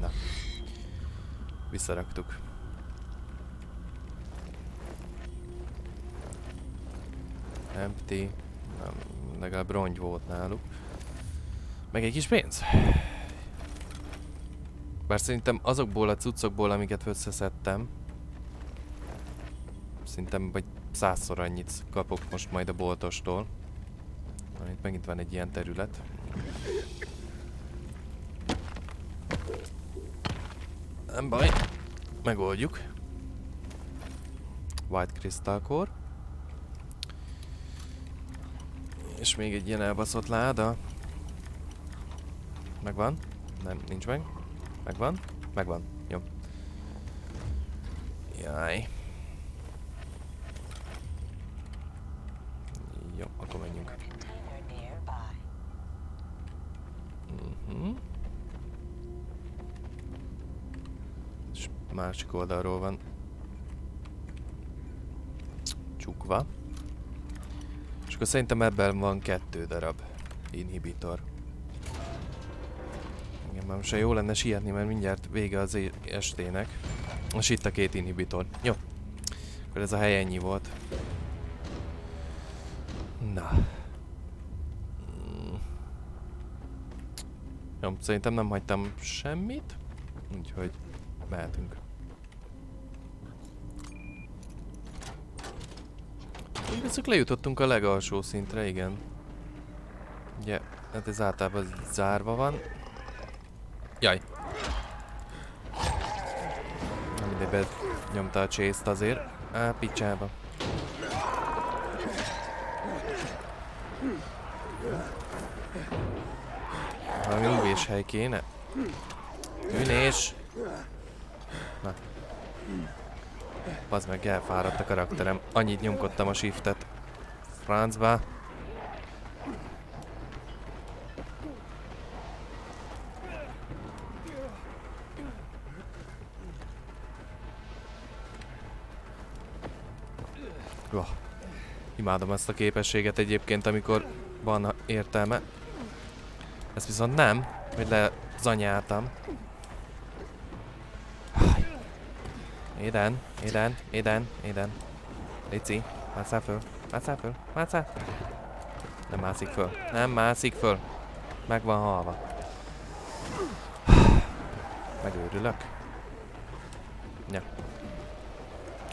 Speaker 1: Na. Visszaraktuk. Empty. Nem, legalább rongy volt náluk. Meg egy kis pénz. Bár szerintem azokból a cuccokból, amiket összeszedtem, szerintem vagy 100-szor annyit kapok most majd a boltostól. Itt megint van egy ilyen terület. Nem baj, megoldjuk. White Crystal Core. És még egy ilyen elbaszott láda. Megvan? Nem, nincs meg. Megvan? Megvan. Jó. Jaj. Jó, akkor menjünk. És másik oldalról van csukva. És akkor szerintem ebben van 2 darab inhibitor. Igen, már most jó lenne sietni, mert mindjárt vége az estének. Most itt a 2 inhibitor. Jó. Akkor ez a hely ennyi volt. Na. Jó, szerintem nem hagytam semmit. Úgyhogy mehetünk. Úgy lejutottunk a legalsó szintre, igen. Ugye, hát ez általában zárva van. Jaj. Nem mindegy, nyomta a chase-t azért. Á, picsába. Valami üvéshely kéne. Ünés! Na. Bazd meg, elfáradt a karakterem. Annyit nyomkodtam a shiftet. Francba. Imádom ezt a képességet egyébként, amikor van értelme. Ezt viszont nem, hogy lezanyáltam. Éden, éden, éden, éden. Lici, másszál föl, másszál föl, másszál. Nem mászik föl, nem mászik föl. Meg van halva. Megőrülök. Ja.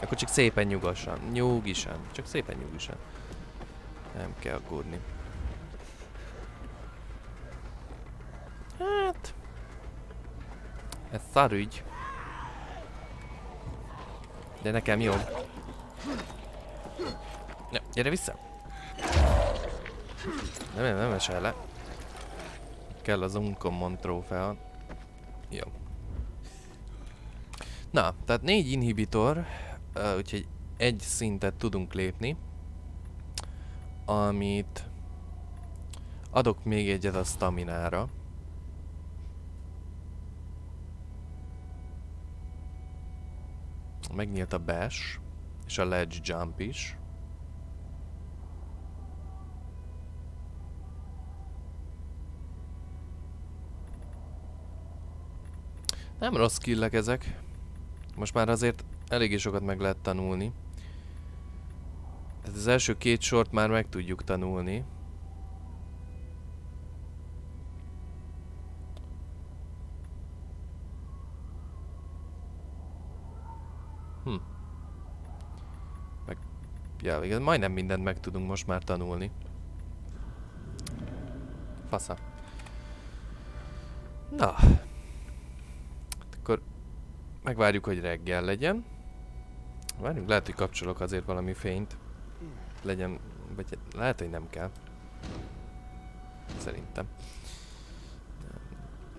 Speaker 1: Akkor csak szépen nyugosan, nyugisan, csak szépen nyugisan. Nem kell aggódni. Hát... ez szarügy. De nekem jó. Ja, gyere vissza! Nem esel le. Kell az uncommon trófea. Jó. Na, tehát 4 inhibitor, úgyhogy egy szintet tudunk lépni, amit adok még egyet a staminára. Megnyílt a bash, és a ledge jump is. Nem rossz skillek ezek. Most már azért eléggé sokat meg lehet tanulni. Tehát az első két sort már meg tudjuk tanulni. Ja, igen, majdnem mindent meg tudunk most már tanulni. Fasza. Na. Akkor megvárjuk, hogy reggel legyen. Várjunk, lehet, hogy kapcsolok azért valami fényt. Legyen, vagy lehet, hogy nem kell. Szerintem.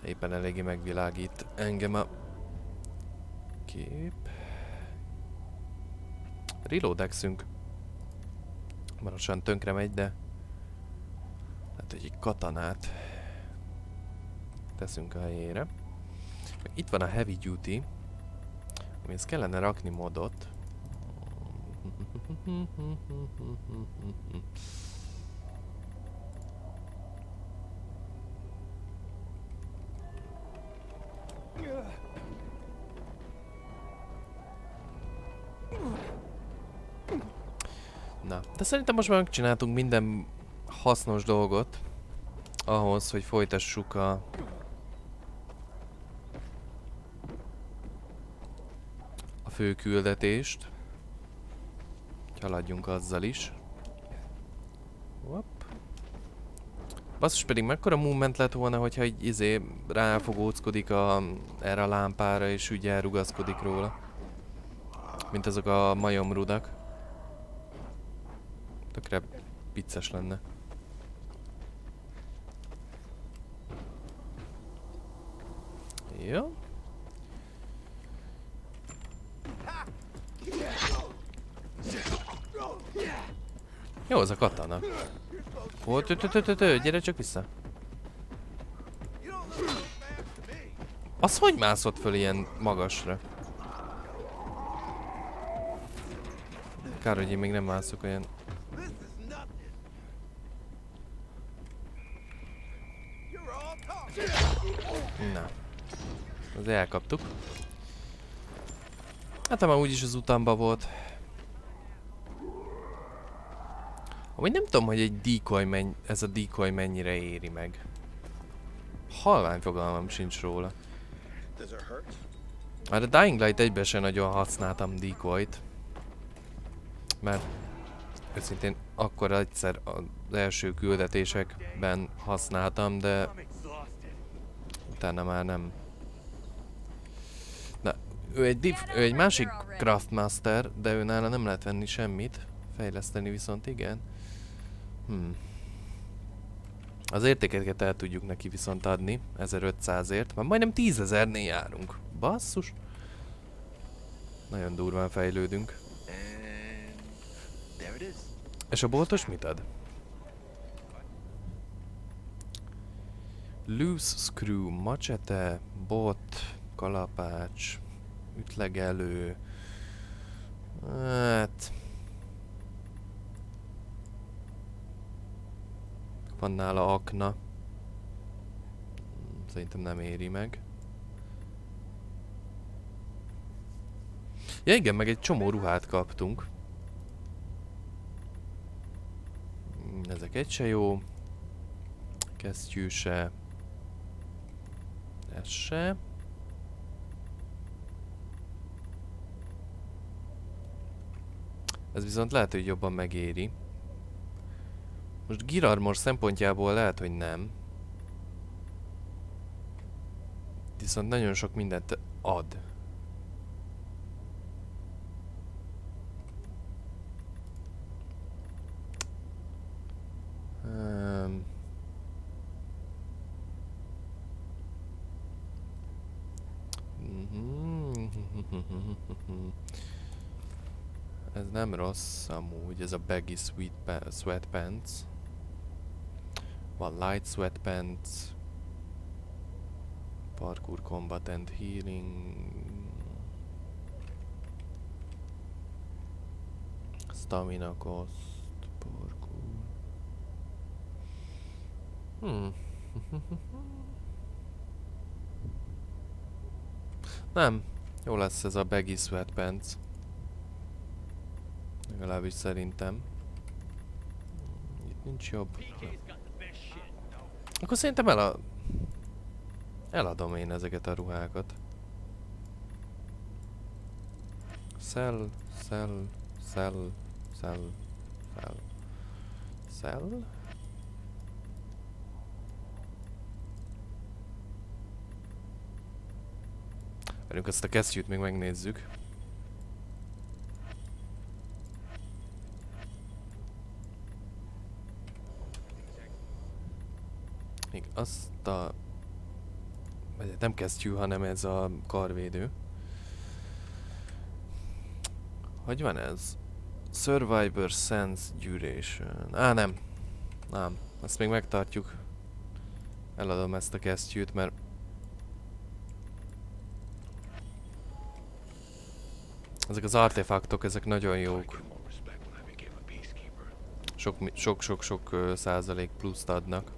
Speaker 1: Éppen eléggé megvilágít engem a kép. Reloadexünk. Marosan tönkre megy, de hát, hogy egy katanát teszünk a helyére. Itt van a heavy duty, amihez kellene rakni modot. Na, de szerintem most már megcsináltunk minden hasznos dolgot ahhoz, hogy folytassuk a fő küldetést. Haladjunk azzal is. Hopp. Basszus, pedig mekkora movement lett volna, hogyha egy ráfogóckodik erre a lámpára és úgy elrugaszkodik róla. Mint azok a majomrudak. Tökre vicces lenne. Jó. Jó, az a katana. Ó, gyere csak vissza. Az hogy mászott föl ilyen magasra? Kár, hogy én még nem mászok olyan. Na. Az elkaptuk. Hát már úgyis az utamba volt. Amúgy nem tudom, hogy egy decoy ez a decoy mennyire éri meg. Halvány fogalmam sincs róla. Már a Dying Light 1-ben sem nagyon használtam decoyt. Mert őszintén akkor egyszer az első küldetésekben használtam, de utána már nem. Na, ő egy másik Craftmaster, de ő nála nem lehet venni semmit. Fejleszteni viszont igen. Az értékeket el tudjuk neki viszont adni, 1500-ért. Már majdnem 10.000-nél járunk. Basszus. Nagyon durván fejlődünk. És a boltos mit ad? Loose screw, macsete, bot, kalapács, ütlegelő. Hát... Van nála akna. Szerintem nem éri meg. Ja igen, meg egy csomó ruhát kaptunk. Ezek egy se jó. Kesztyű se. Ez se. Ez viszont lehet, hogy jobban megéri. Most Gear Armor szempontjából lehet, hogy nem. Viszont nagyon sok mindent ad. Ez nem rossz amúgy, ez a baggy sweatpants. Van light sweatpants. Parkour combat and healing. Stamina cost. Parkour. Nem. Jó lesz ez a baggy sweatpants. Legalábbis szerintem. Itt nincs jobb. Akkor szerintem eladom én ezeket a ruhákat. Sell. Várjunk, azt a kesztyűt még megnézzük. Még azt a... vagy nem kesztyű, hanem ez a karvédő. Hogy van ez? Survivor Sense Duration. Nem. Nem. Ezt még megtartjuk. Eladom ezt a kesztyűt, mert... ezek az artefaktok, ezek nagyon jók. Sok százalék pluszt adnak.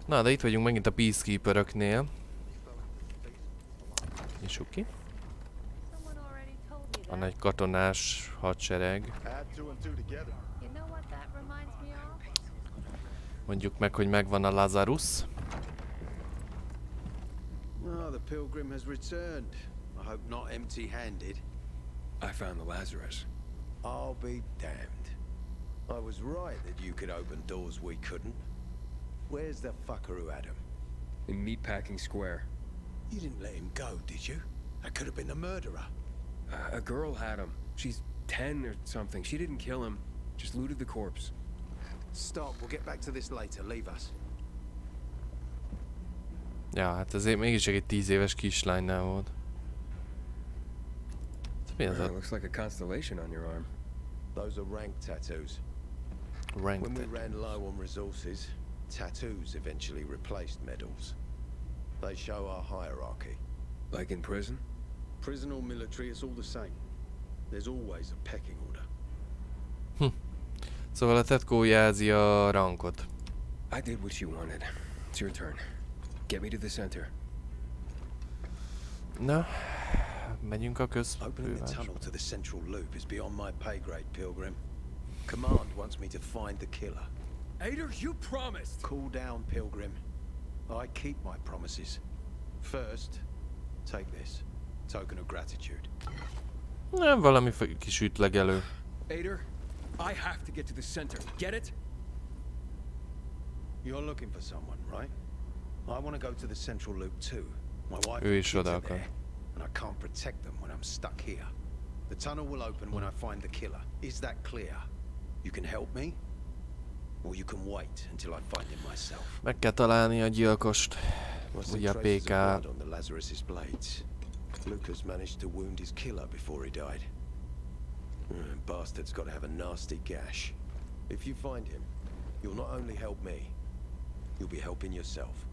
Speaker 1: Na, de itt vagyunk megint a Peacekeeperöknél. Nyissuk ki. A nagy katonás hadsereg. Mondjuk meg, hogy megvan a Lazarus.
Speaker 5: Oh, the pilgrim has returned. I hope not empty-handed.
Speaker 2: I found the Lazarus.
Speaker 5: I'll be damned. I was right that you could open doors we couldn't. Where's the fucker who had him?
Speaker 2: In Meatpacking Square.
Speaker 5: You didn't let him go, did you? That could have been the murderer.
Speaker 2: A girl had him. She's 10 or something. She didn't kill him. Just looted the corpse.
Speaker 5: Stop, we'll get back to this later. Leave us.
Speaker 1: Ja, hát azért mégis egy 10 éves kislánynál volt. Mi ez a...
Speaker 2: looks like a constellation on your arm.
Speaker 5: Those are rank tattoos.
Speaker 1: Rank
Speaker 5: When we
Speaker 1: tattoo.
Speaker 5: ran low on resources, tattoos eventually replaced medals. They show our hierarchy.
Speaker 2: Like in prison?
Speaker 5: Prison or military, it's all the same. There's always a pecking order.
Speaker 1: Szóval a tetkó jelzi a rankot.
Speaker 2: I did what you wanted. It's your turn. Get me to the center.
Speaker 1: Na, megyünk a
Speaker 5: Opening the
Speaker 1: közfővásba.
Speaker 5: tunnel to the central loop is beyond my pay grade, Pilgrim. Command wants me to find the killer.
Speaker 2: Ader, you promised!
Speaker 5: Cool down, Pilgrim. I keep my promises. First, take this. Token of gratitude.
Speaker 1: Nem, valami kis ütlegelő.
Speaker 2: Ader, I have to get to the center. Get it?
Speaker 5: You're looking for someone, right? I want to go to the central loop too. My wife
Speaker 1: Ő
Speaker 5: and
Speaker 1: is
Speaker 5: kids
Speaker 1: oda
Speaker 5: are
Speaker 1: akar.
Speaker 5: there, and I can't protect them when I'm stuck here. The tunnel will open when I find the killer. Is that clear? You can help me, or you can wait until I find him myself.
Speaker 1: Meg kell találni a gyilkost.
Speaker 5: What's
Speaker 1: Ugye a
Speaker 5: the traces
Speaker 1: PK.
Speaker 5: of blood on the Lazarus's blades? Lucas managed to wound his killer before he died. Bastard's got to have a nasty gash. If you find him, you'll not only help me, you'll be helping yourself.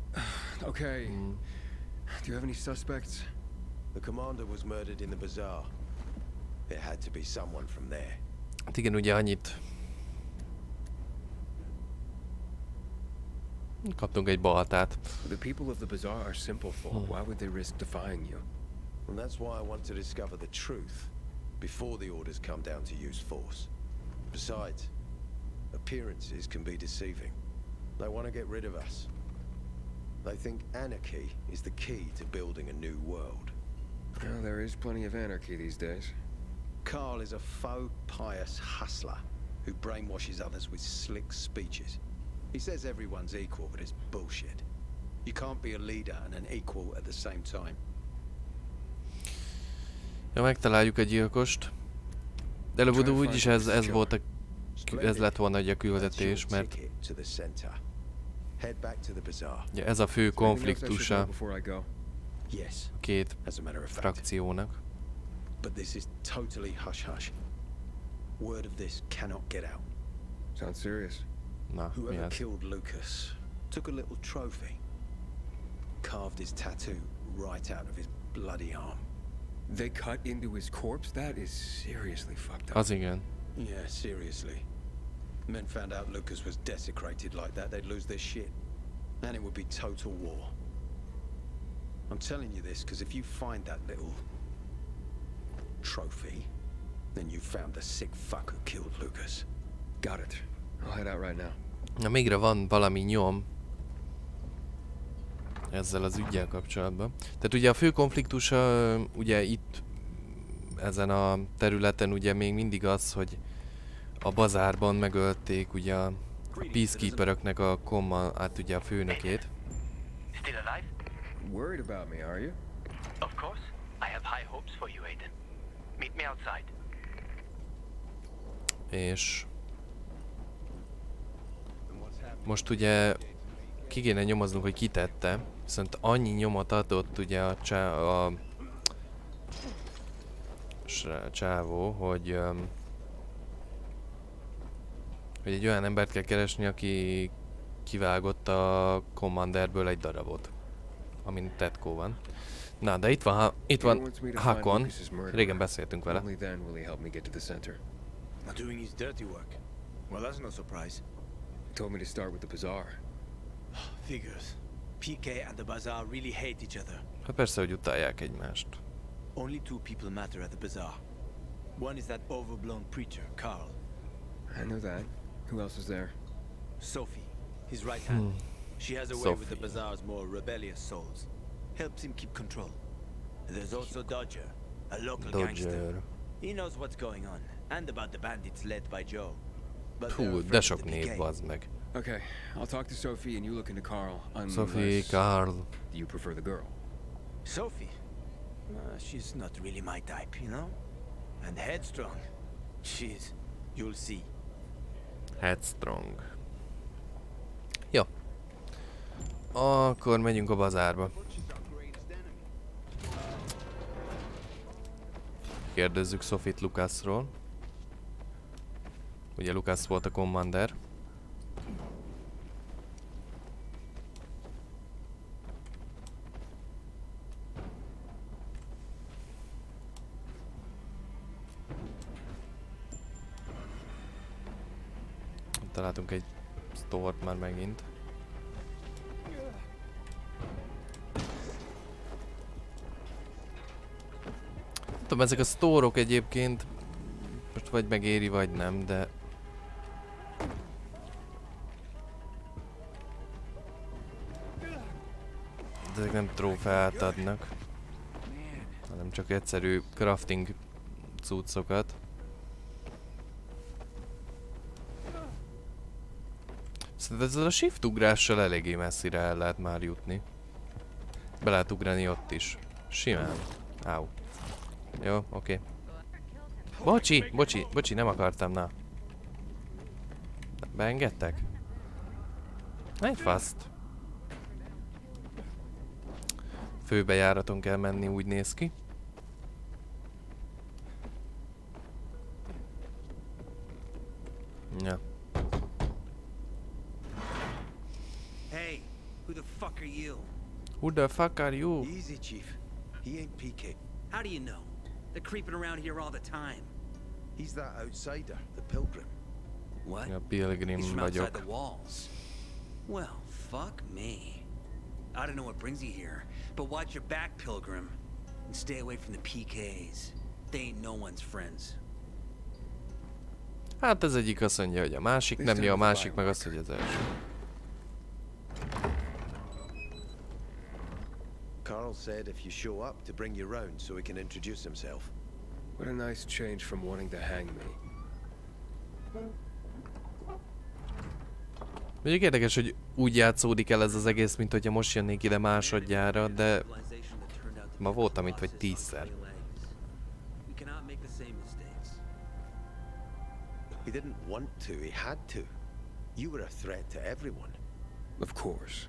Speaker 2: Okay. Do you have any suspects?
Speaker 5: The commander was murdered in the bazaar. It had to be someone from there.
Speaker 1: Hát igen, ugye annyit. Kaptunk egy baltát.
Speaker 2: The people of the bazaar are simple folk. Why would they risk defying you?
Speaker 5: And that's why I want to discover the truth before the orders come down to use force. Besides, appearances can be deceiving. They want to get rid of us. They think anarchy is the key to building a new world.
Speaker 2: Well, there is plenty of anarchy these days.
Speaker 5: Carl is a faux pious hustler who brainwashes others with slick speeches. He says everyone's equal, but it's bullshit. You can't be a leader and an equal at the same time.
Speaker 1: Ja, megtaláljuk a gyilkost. De előbb úgyis ez volt ez lett volna egy a küldetés, mert ja, ez a fő konfliktusa a két frakciónak.
Speaker 5: but this is totally hush-hush. Word of this cannot get out.
Speaker 2: Sounds serious.
Speaker 1: Na, mi
Speaker 5: Whoever
Speaker 1: ez?
Speaker 5: killed Lucas took a little trophy, carved his tattoo right out of his bloody arm.
Speaker 2: They cut into his corpse? That is seriously fucked up.
Speaker 1: Az igen.
Speaker 5: Yeah, seriously. Men found out Lucas was desecrated like that, they'd lose their shit. And it would be total war. I'm telling you this because if you find that little trophy, then you found the sick fuck who killed Lucas.
Speaker 2: Got it. I'll head out right now.
Speaker 1: Na, mégre van valami nyom ezzel az üggyel kapcsolatban. Tehát ugye a fő konfliktus ugye itt ezen a területen ugye még mindig az, hogy a bazárban megölték ugye a peacekeeperöknek a hát ugye a főnökét.
Speaker 6: Still alive?
Speaker 2: Worried about me, are you?
Speaker 6: Of course. I have high hopes for you, Aiden. Meet me outside.
Speaker 1: És most ugye ki kéne nyomoznunk, hogy ki tette, viszont annyi nyomot adott ugye a csávó, hogy egy olyan embert kell keresni, aki kivágott a Commanderből egy darabot, amin tetkó van. Na, de itt van Hakon. Régen beszéltünk vele.
Speaker 2: Only then will he help me get to the center.
Speaker 7: Not doing his dirty work. Well, that's no surprise.
Speaker 2: He told me to start with the bazaar.
Speaker 7: Figures. PK and the bazaar really hate each other.
Speaker 1: Hát persze, hogy utálják egymást.
Speaker 7: Only two people matter at the bazaar. One is that overblown preacher, Carl.
Speaker 2: I know that. Who else is there?
Speaker 7: Sophie, his right hand. She has a way with the
Speaker 1: Sophie.
Speaker 7: bazaar's more rebellious souls. Helps him keep control. There's also Dodger, a local gangster.
Speaker 1: Dodger.
Speaker 7: He knows what's going on, and about the bandits led by Joe. But they're
Speaker 1: Hú,
Speaker 7: afraid
Speaker 1: de
Speaker 7: of
Speaker 1: sok
Speaker 7: the
Speaker 1: név,
Speaker 7: PK.
Speaker 1: bazd meg.
Speaker 2: Okay, I'll talk to Sophie and you look into Carl.
Speaker 1: Sophie, Carl.
Speaker 2: Do you prefer the girl?
Speaker 7: Sophie? She's not really my type, you know? And headstrong. She's... You'll see.
Speaker 1: Headstrong. Jó. Akkor megyünk a bazárba. Kérdezzük Sophie-t Lucasról. Ugye Lucas volt a commander. Találtunk egy store-t már megint. Tudom, ezek a store-ok egyébként most vagy megéri, vagy nem, de... ezek nem trófeát adnak, hanem csak egyszerű crafting cuccokat. Szerintem ezzel a shift ugrással eléggé messzire el lehet már jutni. Be lehet ugrani ott is. Simán. Áú. Jó, oké. Bocsi, nem akartam, na. Beengedtek? Egy faszt. Főbejáraton kell menni, úgy néz ki. Ja.
Speaker 7: Hey, who the fuck are you?
Speaker 1: Who the fuck are you?
Speaker 5: Easy, Chief. He ain't PK.
Speaker 7: How do you know? They're creeping around here all the time.
Speaker 5: He's that outsider, the pilgrim.
Speaker 7: What?
Speaker 1: Ja,
Speaker 7: He's
Speaker 1: pilgrim
Speaker 7: from outside
Speaker 1: vagyok.
Speaker 7: the walls. Well, fuck me. I don't know what brings you here, but watch your back, Pilgrim. And stay away from the PKs. They ain't no one's friends.
Speaker 1: Hát ez egyik azt mondja, hogy a másik nem jó, a másik meg azt, hogy az első.
Speaker 5: Carl said if you show up to bring you round so he can introduce himself.
Speaker 2: What a nice change from wanting to hang me.
Speaker 1: Mondjuk érdekes, hogy úgy játszódik el ez az egész, mint hogyha most jönnék ide másodjára, de ma voltam itt vagy 10-szer.
Speaker 7: We cannot make the same mistakes.
Speaker 5: He didn't want to, he had to. You were a threat to everyone.
Speaker 2: Of course.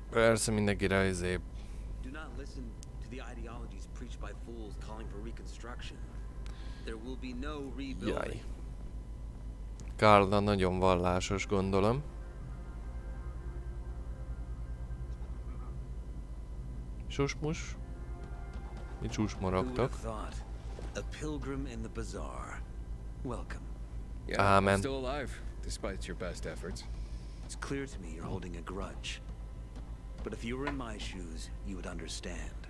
Speaker 1: Persze mindenkire
Speaker 7: Do not listen to to the ideologies preached by fools calling for reconstruction, there will be no rebuilding.
Speaker 1: Jaj. Carla nagyon vallásos, gondolom. Susmus. Mit
Speaker 7: Who would
Speaker 1: susmorogtok?
Speaker 7: have thought? A pilgrim in the bazaar. Welcome.
Speaker 2: Yeah,
Speaker 1: Amen.
Speaker 2: I'm still alive, despite your best efforts.
Speaker 7: It's clear to me you're holding a grudge. But if you were in my shoes, you would understand.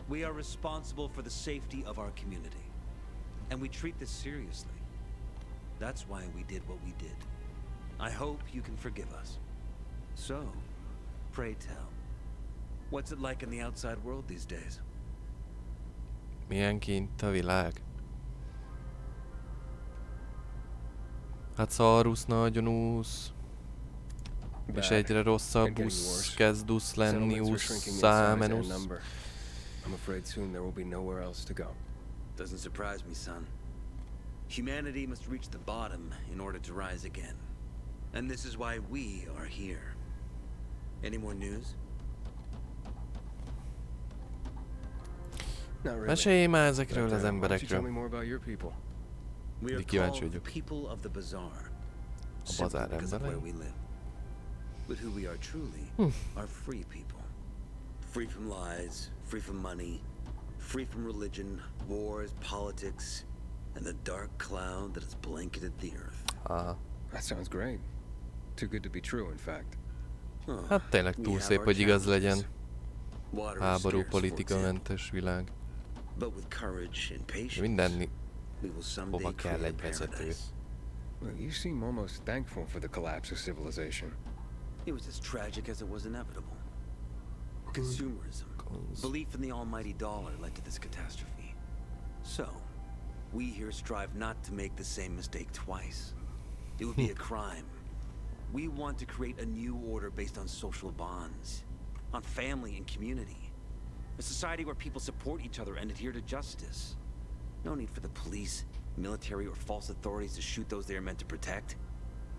Speaker 7: We are responsible for the safety of our community. And we treat this seriously. That's why we did what we did. I hope you can forgive us. So, pray tell, what's it like in the outside world these days?
Speaker 1: Milyen kint a világ? Hát szarusz, nagyon úsz. És egyre rosszabb úsz, kezd úsz lenni,
Speaker 2: Settlements are
Speaker 1: úsz,
Speaker 2: shrinking in size
Speaker 1: számen
Speaker 2: and
Speaker 1: úsz.
Speaker 2: number. I'm afraid soon there will be nowhere else to go.
Speaker 7: Doesn't surprise me, son. Humanity must reach the bottom in order to rise again. And this is why we are here. Any more news?
Speaker 2: Not really.
Speaker 1: Mesélj már ezekről
Speaker 2: But,
Speaker 1: az
Speaker 2: why don't you tell
Speaker 1: emberekről.
Speaker 2: me more about your people?
Speaker 7: We are
Speaker 1: kíváncsi
Speaker 7: called the
Speaker 1: vagyok.
Speaker 7: people of the bazaar.
Speaker 1: A
Speaker 7: Simply
Speaker 1: bazár
Speaker 7: because of where
Speaker 1: emberei?
Speaker 7: we live. But who we are truly are free people. Free from lies, free from money, free from religion, wars, politics, and the dark cloud that has blanketed the earth.
Speaker 1: Aha.
Speaker 2: That sounds great. Too good to be true, in fact.
Speaker 7: Oh,
Speaker 1: Hát tényleg
Speaker 7: we
Speaker 1: túl
Speaker 7: have
Speaker 1: szép,
Speaker 7: our
Speaker 1: hogy igaz
Speaker 7: challenges.
Speaker 1: legyen.
Speaker 7: Water is
Speaker 1: Háború,
Speaker 7: scarce, for example.
Speaker 1: politikamentes világ.
Speaker 7: But with courage and patience,
Speaker 1: Mindenni
Speaker 7: we will someday
Speaker 1: hova kell
Speaker 7: create
Speaker 1: egy vezető.
Speaker 7: paradise.
Speaker 2: Well, you seem almost thankful for the collapse of civilization.
Speaker 7: It was as tragic as it was inevitable. Consumerism, belief in the almighty dollar led to this catastrophe. So, we here strive not to make the same mistake twice. It would be a crime. We want to create a new order based on social bonds, on family and community. A society where people support each other and adhere to justice. No need for the police, military, or false authorities to shoot those they are meant to protect.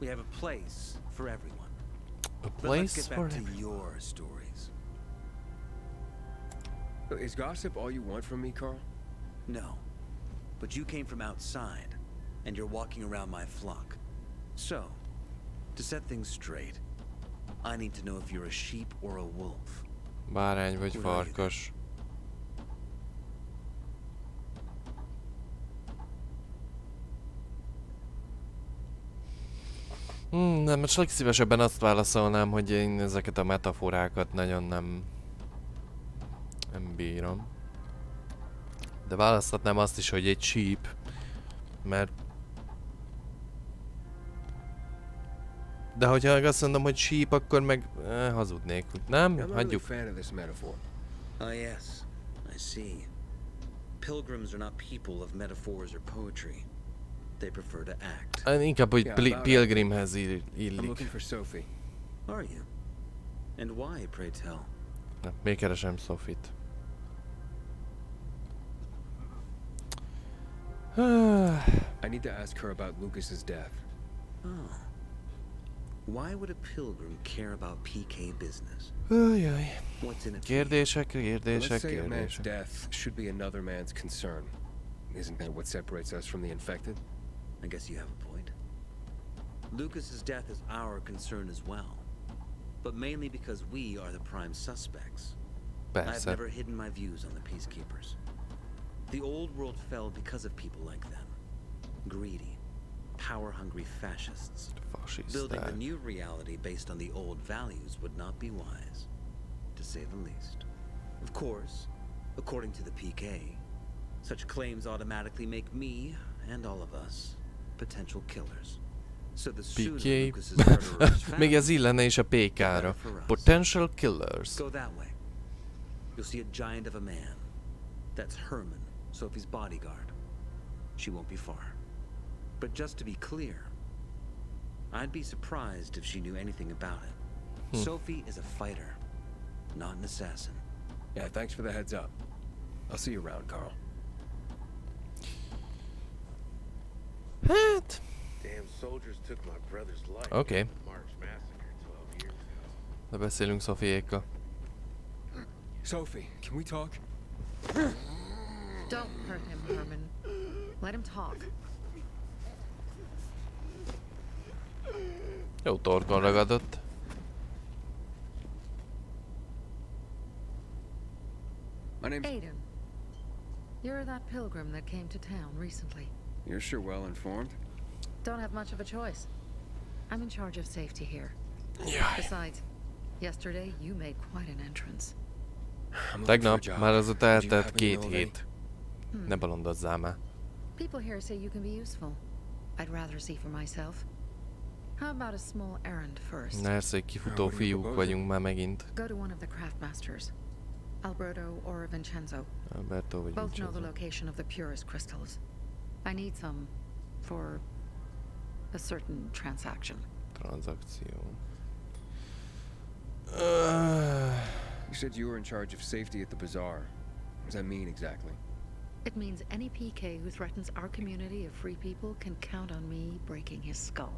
Speaker 7: We have a place for everyone.
Speaker 1: A
Speaker 7: But let's
Speaker 1: place
Speaker 7: get
Speaker 1: for
Speaker 7: back to
Speaker 1: everyone.
Speaker 7: your stories.
Speaker 2: Is gossip all you want from me, Carl?
Speaker 7: No. But you came from outside, and you're walking around my flock. So, to set things straight, I need to know if you're a sheep or a wolf.
Speaker 1: Bárány vagy
Speaker 7: Hogy vagy
Speaker 1: farkas. Nem, most legszívesebben azt válaszolnám, hogy én ezeket a metaforákat nagyon nem bírom. De választhatnám azt is, hogy egy sheep, mert... De hogyha meg azt mondom, hogy sheep, akkor meg hazudnék, nem?
Speaker 2: I'm not really a
Speaker 1: Hagyjuk.
Speaker 2: fan of this metaphor.
Speaker 7: Ah, yes. I see. Pilgrims are not people of metaphors or poetry. They prefer to act.
Speaker 1: Inkább, hogy
Speaker 2: Yeah, about
Speaker 1: pilgrimhez
Speaker 2: I'm
Speaker 1: illik.
Speaker 2: looking for Sophie.
Speaker 7: Are you? And why, pray tell?
Speaker 1: Na, még keresem Sophie-t.
Speaker 2: I need to ask her about Lucas's death.
Speaker 7: Oh. Why would a pilgrim care about PK business?
Speaker 1: Ajaj.
Speaker 7: What's in it for you?
Speaker 1: Kérdések,
Speaker 2: Let's
Speaker 1: kérdések,
Speaker 2: say a man's
Speaker 1: kérdések.
Speaker 2: death should be another man's concern. Isn't that what separates us from the infected?
Speaker 7: I guess you have a point. Lucas's death is our concern as well. But mainly because we are the prime suspects. I've
Speaker 1: Persze.
Speaker 7: never hidden my views on the Peacekeepers. The old world fell because of people like them. Greedy, power-hungry fascists. Building the
Speaker 1: Fasiszták.
Speaker 7: new reality based on the old values would not be wise, to say the least. Of course, according to the PK, such claims automatically make me, and all of us, potential killers. So the sooner
Speaker 1: PK.
Speaker 7: Lucas's murderer is found,
Speaker 1: Még ez illene is a
Speaker 7: the better
Speaker 1: PK-ra.
Speaker 7: for us.
Speaker 1: Potential killers.
Speaker 7: Go that way. You'll see a giant of a man. That's Herman, Sophie's bodyguard. She won't be far. But just to be clear, I'd be surprised if she knew anything about it. Sophie is a fighter, not an assassin.
Speaker 2: Yeah, thanks for the heads up. I'll see you around, Carl.
Speaker 1: Hát...
Speaker 8: Damn soldiers took my brother's life.
Speaker 1: Okay.
Speaker 8: in the March massacre 12 years ago.
Speaker 1: De beszélünk Szofiékkal.
Speaker 2: Sophie, can we talk?
Speaker 9: Don't hurt him, Herman. Let him talk.
Speaker 1: Jó torkon ragadott.
Speaker 2: My name's...
Speaker 9: Aiden. You're that pilgrim that came to town recently.
Speaker 2: You're sure well informed.
Speaker 9: Don't have much of a choice. I'm in charge of safety here.
Speaker 1: Jaj.
Speaker 9: Besides, yesterday you made quite an entrance.
Speaker 2: I'm looking for a
Speaker 1: Tegnap
Speaker 2: job.
Speaker 1: már az ott
Speaker 2: Would you
Speaker 1: eltelt
Speaker 2: happen to
Speaker 1: 2
Speaker 2: know of
Speaker 1: hét. Ne balondozzál már.
Speaker 9: People here say you can be useful. I'd rather see for myself. How about a small errand first?
Speaker 1: Persze, hogy kifutó
Speaker 2: What are you
Speaker 1: fiúk
Speaker 2: proposing?
Speaker 1: vagyunk már megint.
Speaker 9: Go to one of the craft masters, Alberto or Vincenzo.
Speaker 1: Alberto vagy
Speaker 9: Both know the
Speaker 1: Vincenzo.
Speaker 9: location of the purest crystals. I need some for a certain transaction.
Speaker 1: Tranzakció.
Speaker 2: You said you were in charge of safety at the bazaar. What does that mean exactly?
Speaker 9: It means any PK who threatens our community of free people can count on me breaking his skull.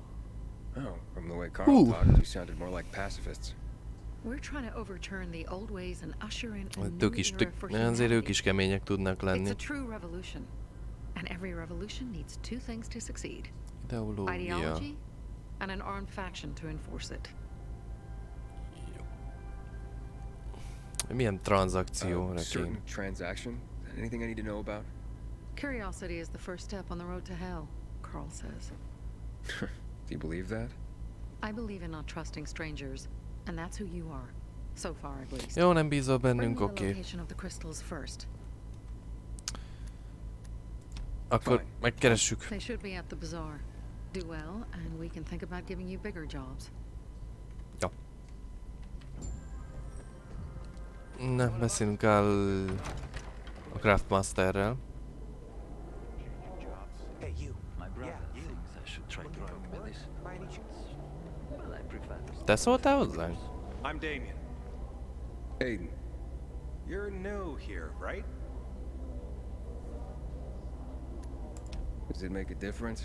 Speaker 2: Oh, from the way Carl talked, you sounded more like pacifists.
Speaker 9: We're trying to overturn the old ways and usher in a
Speaker 1: Hát
Speaker 9: new
Speaker 1: ők is,
Speaker 9: era for
Speaker 1: azért ők
Speaker 9: humanity.
Speaker 1: is kemények tudnak
Speaker 9: It's
Speaker 1: lenni.
Speaker 9: a true revolution, and every revolution needs 2 things to succeed:
Speaker 1: Ideológia.
Speaker 9: ideology and an armed faction to enforce it.
Speaker 1: Milyen tranzakció,
Speaker 2: A
Speaker 1: Rekén?
Speaker 2: certain transaction? Anything I need to know about?
Speaker 9: Curiosity is the first step on the road to hell, Carl says.
Speaker 2: Do you believe that?
Speaker 9: I believe in not trusting strangers, and that's who you are, so far at least.
Speaker 1: Jó, nem bízol
Speaker 9: Bring
Speaker 1: bennünk,
Speaker 9: me the
Speaker 1: oké.
Speaker 9: location of the crystals first.
Speaker 1: Akkor
Speaker 2: Fine.
Speaker 1: megkeressük.
Speaker 9: They should be at the bazaar. Do well, and we can think about giving you bigger jobs.
Speaker 1: Jó. Na, beszélünk el a Craftmasterrel.
Speaker 10: Hey, you. My brother thinks I should try to work with this. By any chance? Well, I prefer to
Speaker 1: Te szóltál hozzánk?
Speaker 5: I'm Damien.
Speaker 2: Aiden,
Speaker 5: You're new here, right?
Speaker 2: does it make a difference?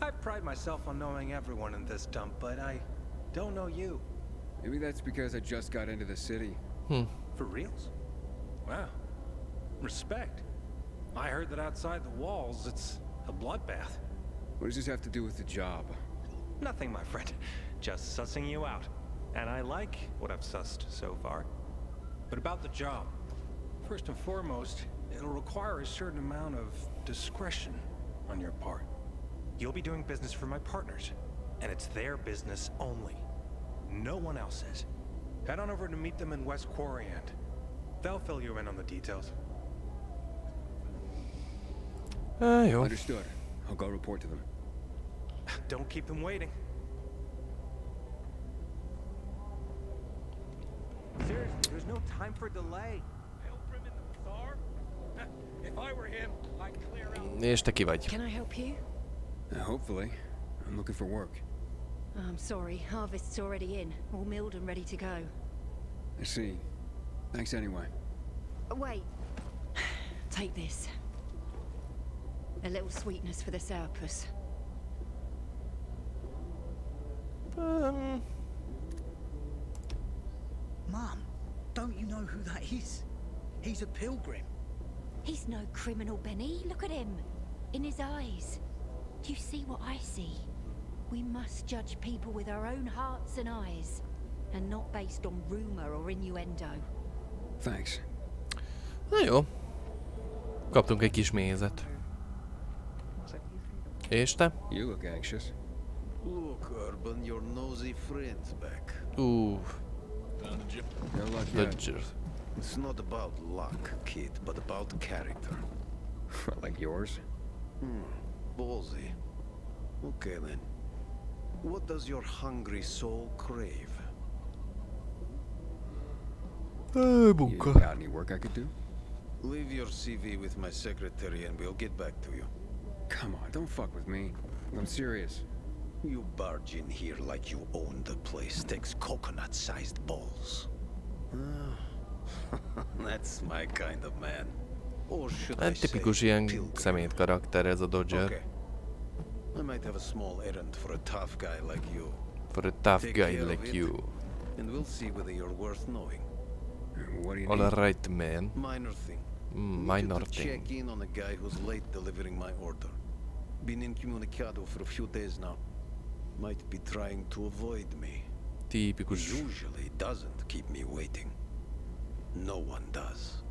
Speaker 5: I pride myself on knowing everyone in this dump, but I don't know you.
Speaker 2: Maybe that's because I just got into the city.
Speaker 5: For reals? Wow. Respect. I heard that outside the walls, it's a bloodbath.
Speaker 2: What does this have to do with the job?
Speaker 5: Nothing, my friend. Just sussing you out. And I like what I've sussed so far. But about the job. First and foremost, it'll require a certain amount of discretion on your part. You'll be doing business for my partners, and it's their business only. No one else's. Head on over to meet them in West Quarry and they'll fill you in on the details.
Speaker 1: Jó.
Speaker 2: Understood. I'll go report to them.
Speaker 5: Don't keep them waiting.
Speaker 10: Seriously, there's no time for delay.
Speaker 5: Pilgrim in the bazaar? If I were him, I'd clear out.
Speaker 1: És te ki vagy?
Speaker 3: Can I help you?
Speaker 2: Hopefully. I'm looking for work.
Speaker 3: I'm sorry, harvest's already in, all milled and ready to go.
Speaker 2: I see. Thanks anyway.
Speaker 3: Wait. Take this. A little sweetness for the sourpuss.
Speaker 10: Mom, don't you know who that is? He's a pilgrim.
Speaker 3: He's no criminal, Benny. Look at him. In his eyes. Do you see what I see? We must judge people with our own hearts and eyes, and not based on rumor or innuendo.
Speaker 2: Thanks.
Speaker 1: Na jó. Kaptunk egy kis mézet. És te?
Speaker 2: You look anxious.
Speaker 8: Look, Urban, your nosy friend's back.
Speaker 2: No luck yet.
Speaker 1: Dodger.
Speaker 8: It's not about luck, kid, but about character.
Speaker 2: Like yours?
Speaker 8: Ballsy. Okay then. What does your hungry soul crave?
Speaker 2: You
Speaker 1: Munka.
Speaker 2: got any work I could do?
Speaker 8: Leave your CV with my secretary and we'll get back to you.
Speaker 2: Come on, don't fuck with me. I'm serious.
Speaker 8: You barge in here like you own the place. Takes coconut-sized balls. That's my kind of man. Or should I
Speaker 1: Hát
Speaker 8: say,
Speaker 1: tipikus ilyen
Speaker 8: pilgrim.
Speaker 1: szemét karakter ez a Dodger.
Speaker 8: Okay. I might have a small errand for a tough guy like you.
Speaker 1: For a tough
Speaker 8: Take
Speaker 1: guy
Speaker 8: care of
Speaker 1: like
Speaker 8: it.
Speaker 1: you.
Speaker 8: And we'll see whether you're worth knowing.
Speaker 2: What do you
Speaker 1: All
Speaker 2: need?
Speaker 1: right, man.
Speaker 8: Minor thing.
Speaker 5: Needed to
Speaker 1: Minor
Speaker 5: check
Speaker 1: thing.
Speaker 5: in on a guy who's late delivering my order. Been incommunicado for a few days now. Might be trying to avoid me.
Speaker 1: Tipikus.
Speaker 8: Usually doesn't keep me waiting. No one does.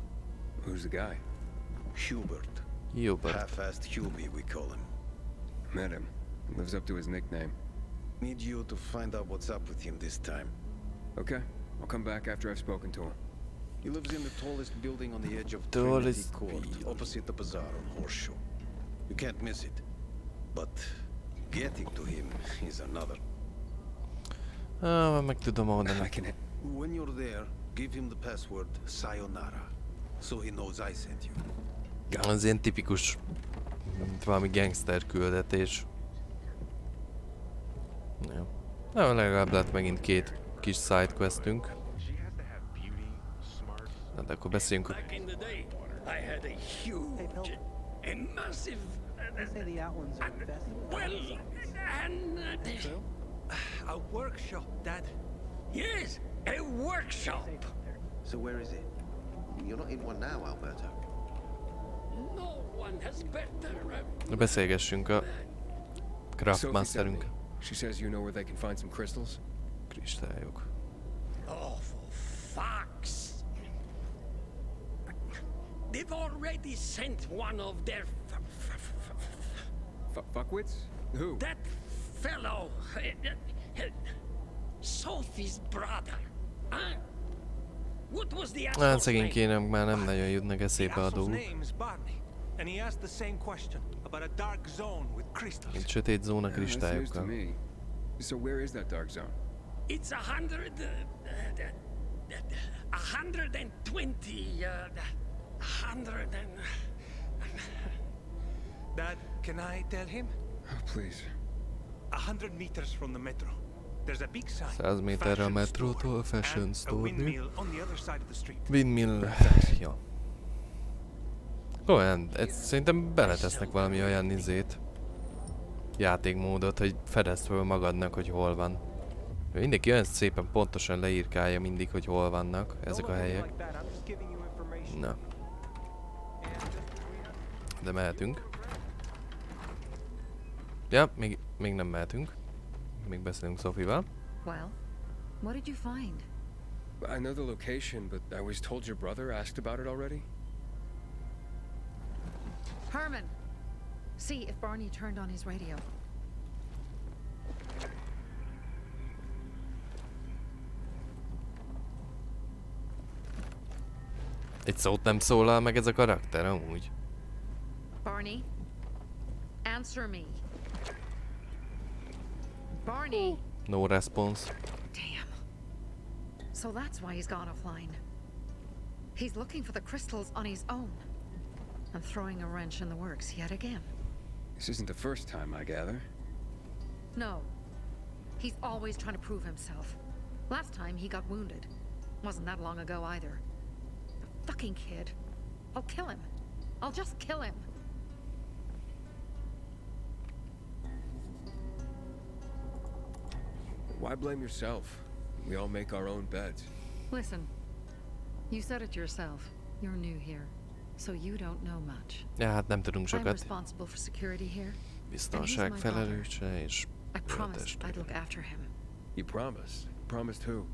Speaker 2: Who's the guy?
Speaker 8: Hubert.
Speaker 1: Hubert.
Speaker 8: Half-assed Hubie, we call him.
Speaker 2: Met him. Lives up to his nickname.
Speaker 5: Need you to find out what's up with him this time.
Speaker 2: Okay. I'll come back after I've spoken to him.
Speaker 5: He lives in the tallest building on the edge of
Speaker 1: Tallest
Speaker 5: Trinity Court,
Speaker 1: building.
Speaker 5: opposite the bazaar on Horseshoe. You can't miss it. But getting to him is another.
Speaker 1: Meg tudom
Speaker 2: I
Speaker 1: oldani.
Speaker 2: can...
Speaker 5: When you're there, give him the password Sayonara, so he knows I sent you.
Speaker 1: Az ilyen tipikus, mint valami gangster küldetés. Jó. Na, legalább lett megint 2 kis sidequestünk. Na, de akkor beszéljünk.
Speaker 11: Back in the day, I had a huge and massive
Speaker 10: A workshop, Dad.
Speaker 11: yes, a workshop.
Speaker 12: So where is it? You're not in one now, Alberto.
Speaker 11: No one has better.
Speaker 1: Beszélgessünk a
Speaker 2: Sophie sent
Speaker 1: Craftmasterünk.
Speaker 2: me. She says you know where they can find some crystals?
Speaker 1: Kristályok.
Speaker 11: Oh, for fuck's! They've already sent one of their
Speaker 2: Fuckwits? Who?
Speaker 11: that fellow, Sophie's brother. Huh? What was the
Speaker 1: Hát
Speaker 11: asshole's name?
Speaker 1: szegénykének már nem nagyon jutnak
Speaker 10: The
Speaker 1: eszébe a
Speaker 10: asshole's
Speaker 1: dolgok.
Speaker 10: name is Barney, and he asked the same question about a dark zone with crystals.
Speaker 1: Mint sötét zóna
Speaker 2: That's news to
Speaker 1: kristályokkal.
Speaker 2: me. So where is that dark zone?
Speaker 11: It's 120, 100 and...
Speaker 10: Dad, can I tell him?
Speaker 2: Oh, please.
Speaker 10: 100 meters from the metro. There's a big sign.
Speaker 1: 100 méterre a
Speaker 10: Fashion
Speaker 1: metrótól,
Speaker 10: store,
Speaker 1: fashion
Speaker 10: and a
Speaker 1: store.
Speaker 10: windmill on the other side of the street.
Speaker 1: Windmill. Ja. Olyan, szerintem beletesznek valami olyan izét. Játékmódot, hogy fedezd föl magadnak, hogy hol van. Mindenki olyan szépen pontosan leírkálja mindig, hogy hol vannak ezek a helyek. Na. De mehetünk. Ja, még nem mehetünk. Még beszélünk Sophie-val.
Speaker 9: Well, what did you find?
Speaker 2: I know the location, but I was told your brother asked about it already?
Speaker 9: Herman! See if Barney turned on his radio.
Speaker 1: Egy szót nem szólal meg ez a karakter amúgy.
Speaker 9: Barney? Answer me. Barney!
Speaker 1: No response.
Speaker 9: Damn. So that's why he's gone offline. He's looking for the crystals on his own. And throwing a wrench in the works yet again.
Speaker 2: This isn't the first time, I gather.
Speaker 9: No. He's always trying to prove himself. Last time he got wounded. Wasn't that long ago either. The fucking kid. I'll kill him. I'll just kill him.
Speaker 2: Why blame yourself? We all make our own beds.
Speaker 9: Listen. You said it yourself. You're new here. So you don't know much.
Speaker 1: Ja, hát nem tudunk
Speaker 9: I'm
Speaker 1: sokat.
Speaker 9: responsible for security here.
Speaker 1: Biztonság felelőse és
Speaker 9: I promised I'd
Speaker 1: öltestvére.
Speaker 9: look after him.
Speaker 2: You promised. Promised who?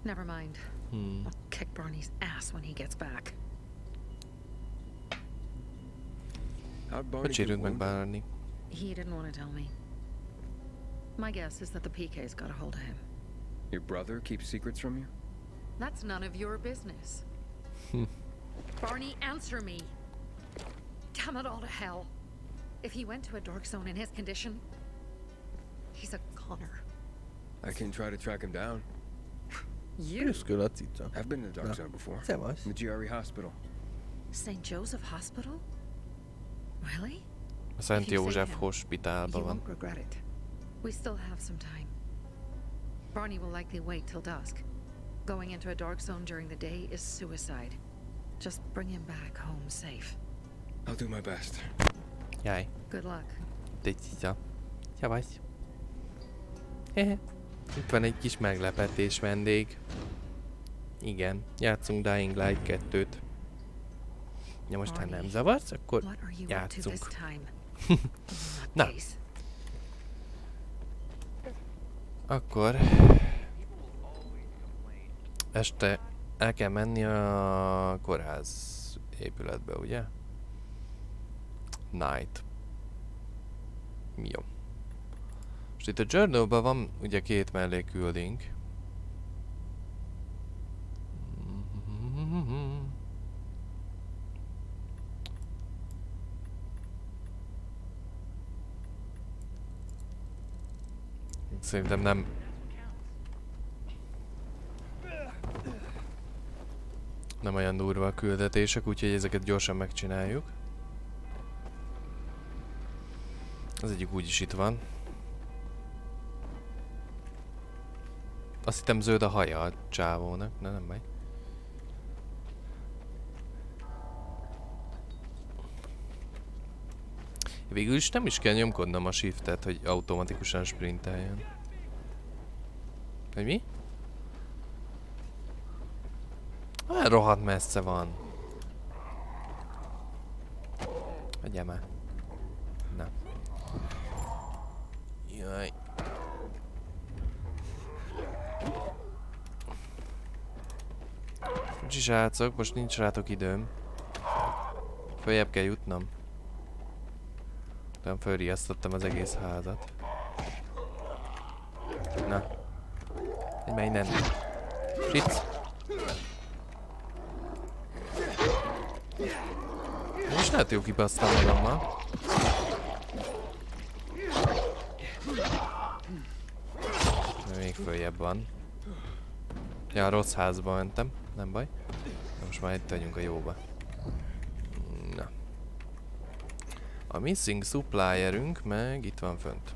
Speaker 9: Never mind. I'll kick Barney's ass when he gets back.
Speaker 2: How'd Barney
Speaker 1: Hogy
Speaker 2: get
Speaker 1: sérült meg
Speaker 2: wounded?
Speaker 1: Barney?
Speaker 9: He didn't want to tell me. My guess is that the PK's got a hold of him.
Speaker 2: Your brother keeps secrets from you?
Speaker 9: That's none of your business. Barney, answer me. Damn it all to hell. If he went to a dark zone in his condition, he's a goner.
Speaker 2: I can try to track him down.
Speaker 9: You?
Speaker 2: I've been in the dark zone before.
Speaker 1: Szevasz.
Speaker 2: In the GRE hospital.
Speaker 9: St. Joseph Hospital? Really?
Speaker 1: A Szent
Speaker 9: If you save
Speaker 1: József
Speaker 9: him,
Speaker 1: hospitálban
Speaker 9: You
Speaker 1: van.
Speaker 9: won't regret it. We still have some time. Barney will likely wait till dusk. Going into a dark zone during the day is suicide. Just bring him back home safe.
Speaker 2: I'll do my best.
Speaker 1: Jaj.
Speaker 9: Good luck.
Speaker 1: Tetszett. Szevasz. Hehe. Itt van egy kis meglepetés vendég. Igen, játszunk Dying Light 2-t. Ja, most ha nem zavarsz, akkor
Speaker 9: What are you up to
Speaker 1: játszunk.
Speaker 9: this time?
Speaker 1: Na.
Speaker 9: Case.
Speaker 1: Akkor este el kell menni a kórház épületbe, ugye? Night. Jó. Most itt a journalban van ugye 2 melléküldünk. Szerintem nem... Nem olyan durva a küldetések, úgyhogy ezeket gyorsan megcsináljuk. Az egyik úgyis itt van. Azt hittem zöld a haja a csávónak, de nem baj. Végül is nem is kell nyomkodnom a shiftet, hogy automatikusan sprinteljen. Hogy mi? Olyan rohadt messze van. Hagyjál már. Na. Jaj. Bocsi srácok, most nincs rátok időm. Följebb kell jutnom. Nem fölriasztottam az egész házat. Na. Egy már innen. Sic. Most lehet jó kibasztam magammal. De még följebb van. Ja, a rossz házba mentem. Nem baj. De most már itt vagyunk a jóba. Na. A missing supplierünk meg itt van fönt.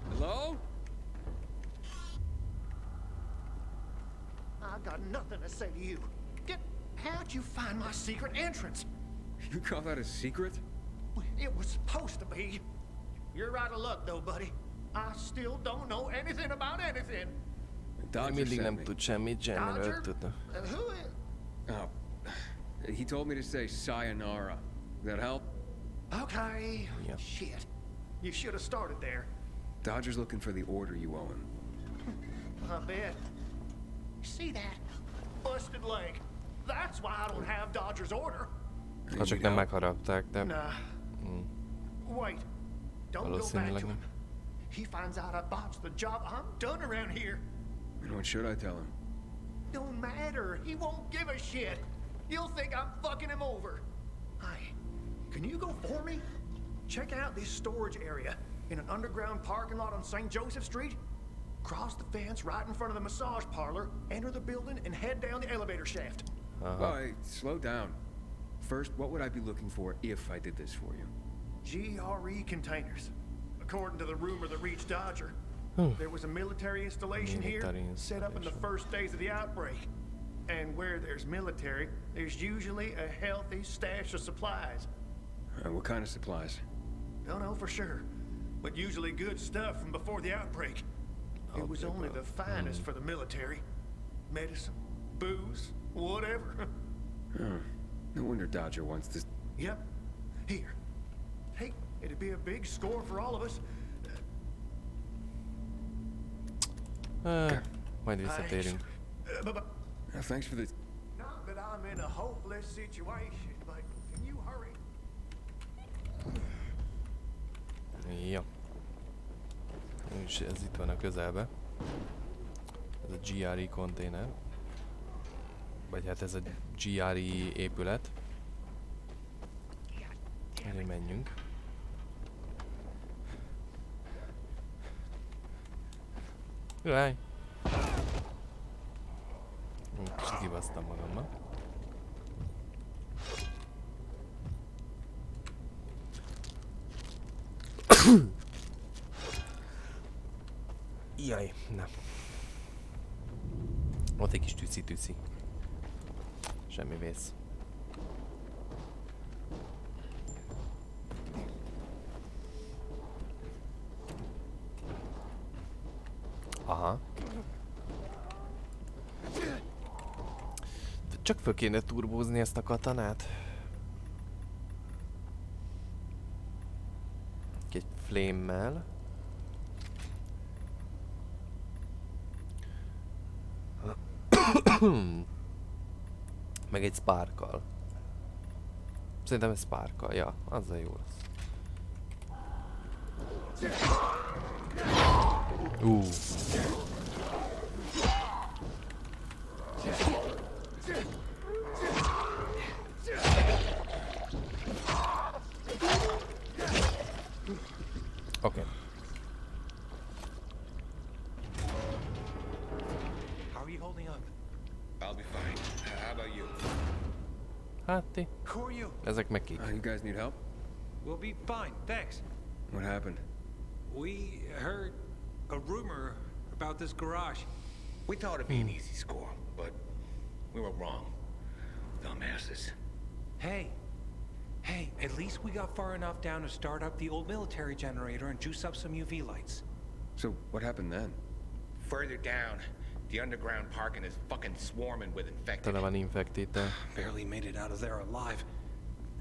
Speaker 11: Hello? I've got nothing to say to you. How'd you find my secret entrance?
Speaker 13: You call that a secret?
Speaker 11: It was supposed to be. You're out of luck though, buddy. I still don't know anything about anything.
Speaker 1: Mindig nem tud semmit, Jennerről tudna.
Speaker 11: Who is?
Speaker 13: Oh, he told me to say sayonara. That help?
Speaker 11: Okay.
Speaker 1: Yep.
Speaker 11: Shit. You should have started there.
Speaker 13: Dodger's looking for the order you owe him.
Speaker 11: I bet. See that? Busted leg. That's why I don't have Dodger's order.
Speaker 1: Ha csak nem megharapták, de...
Speaker 11: Nah. Wait. Don't go back to him. He finds out I botched the job. I'm done around here.
Speaker 13: And what should I tell him?
Speaker 11: Don't matter. He won't give a shit. He'll think I'm fucking him over. Hi. Can you go for me? Check out this storage area in an underground parking lot on St. Joseph Street. Cross the fence right in front of the massage parlor, enter the building, and head down the elevator shaft.
Speaker 13: Why, slow down. First, what would I be looking for if I did this for you?
Speaker 11: GRE containers. According to the rumor that reached Dodger, there was a military installation here set up in the first days of the outbreak. And where there's military, there's usually a healthy stash of supplies.
Speaker 13: What kind of supplies?
Speaker 11: Don't know for sure, but usually good stuff from before the outbreak. It was only the finest for the military. Medicine, booze, whatever.
Speaker 13: No wonder Dodger wants this.
Speaker 11: Yep. Here. Hey, it'd be a big score for all of us.
Speaker 1: Majd visszatérünk.
Speaker 13: Thanks for the...
Speaker 11: Not that I'm in a hopeless situation, but can you hurry?
Speaker 1: Ja. És ez itt van a közelbe. Ez a GRE konténer. Vagy hát ez a GRE épület. Hogy menjünk. Jaj! Kicsit kibasztam magammal. Jaj, nem. Ott egy kis tűci. Semmi vész. Aha. The Csak föl kéne turbózni ezt a katanát. Egy flame-mel. Meg egy sparkkal. Szerintem ez sparkkal, ja, azzal jó lesz. Okay.
Speaker 14: How are you holding up?
Speaker 15: I'll be fine. How about you?
Speaker 1: Hát ti.
Speaker 14: Who are you?
Speaker 1: Ezek meg kik?
Speaker 13: You guys need help?
Speaker 14: We'll be fine, thanks.
Speaker 13: What happened?
Speaker 14: We heard a rumor about this garage.
Speaker 15: We thought it'd be an easy score, but we were wrong. Dumbasses.
Speaker 14: Hey, at least we got far enough down to start up the old military generator and juice up some UV lights.
Speaker 13: So, what happened then?
Speaker 15: Further down, the underground parking is fucking swarming with infected.
Speaker 1: Tele van infektítel.
Speaker 14: Barely made it out of there alive.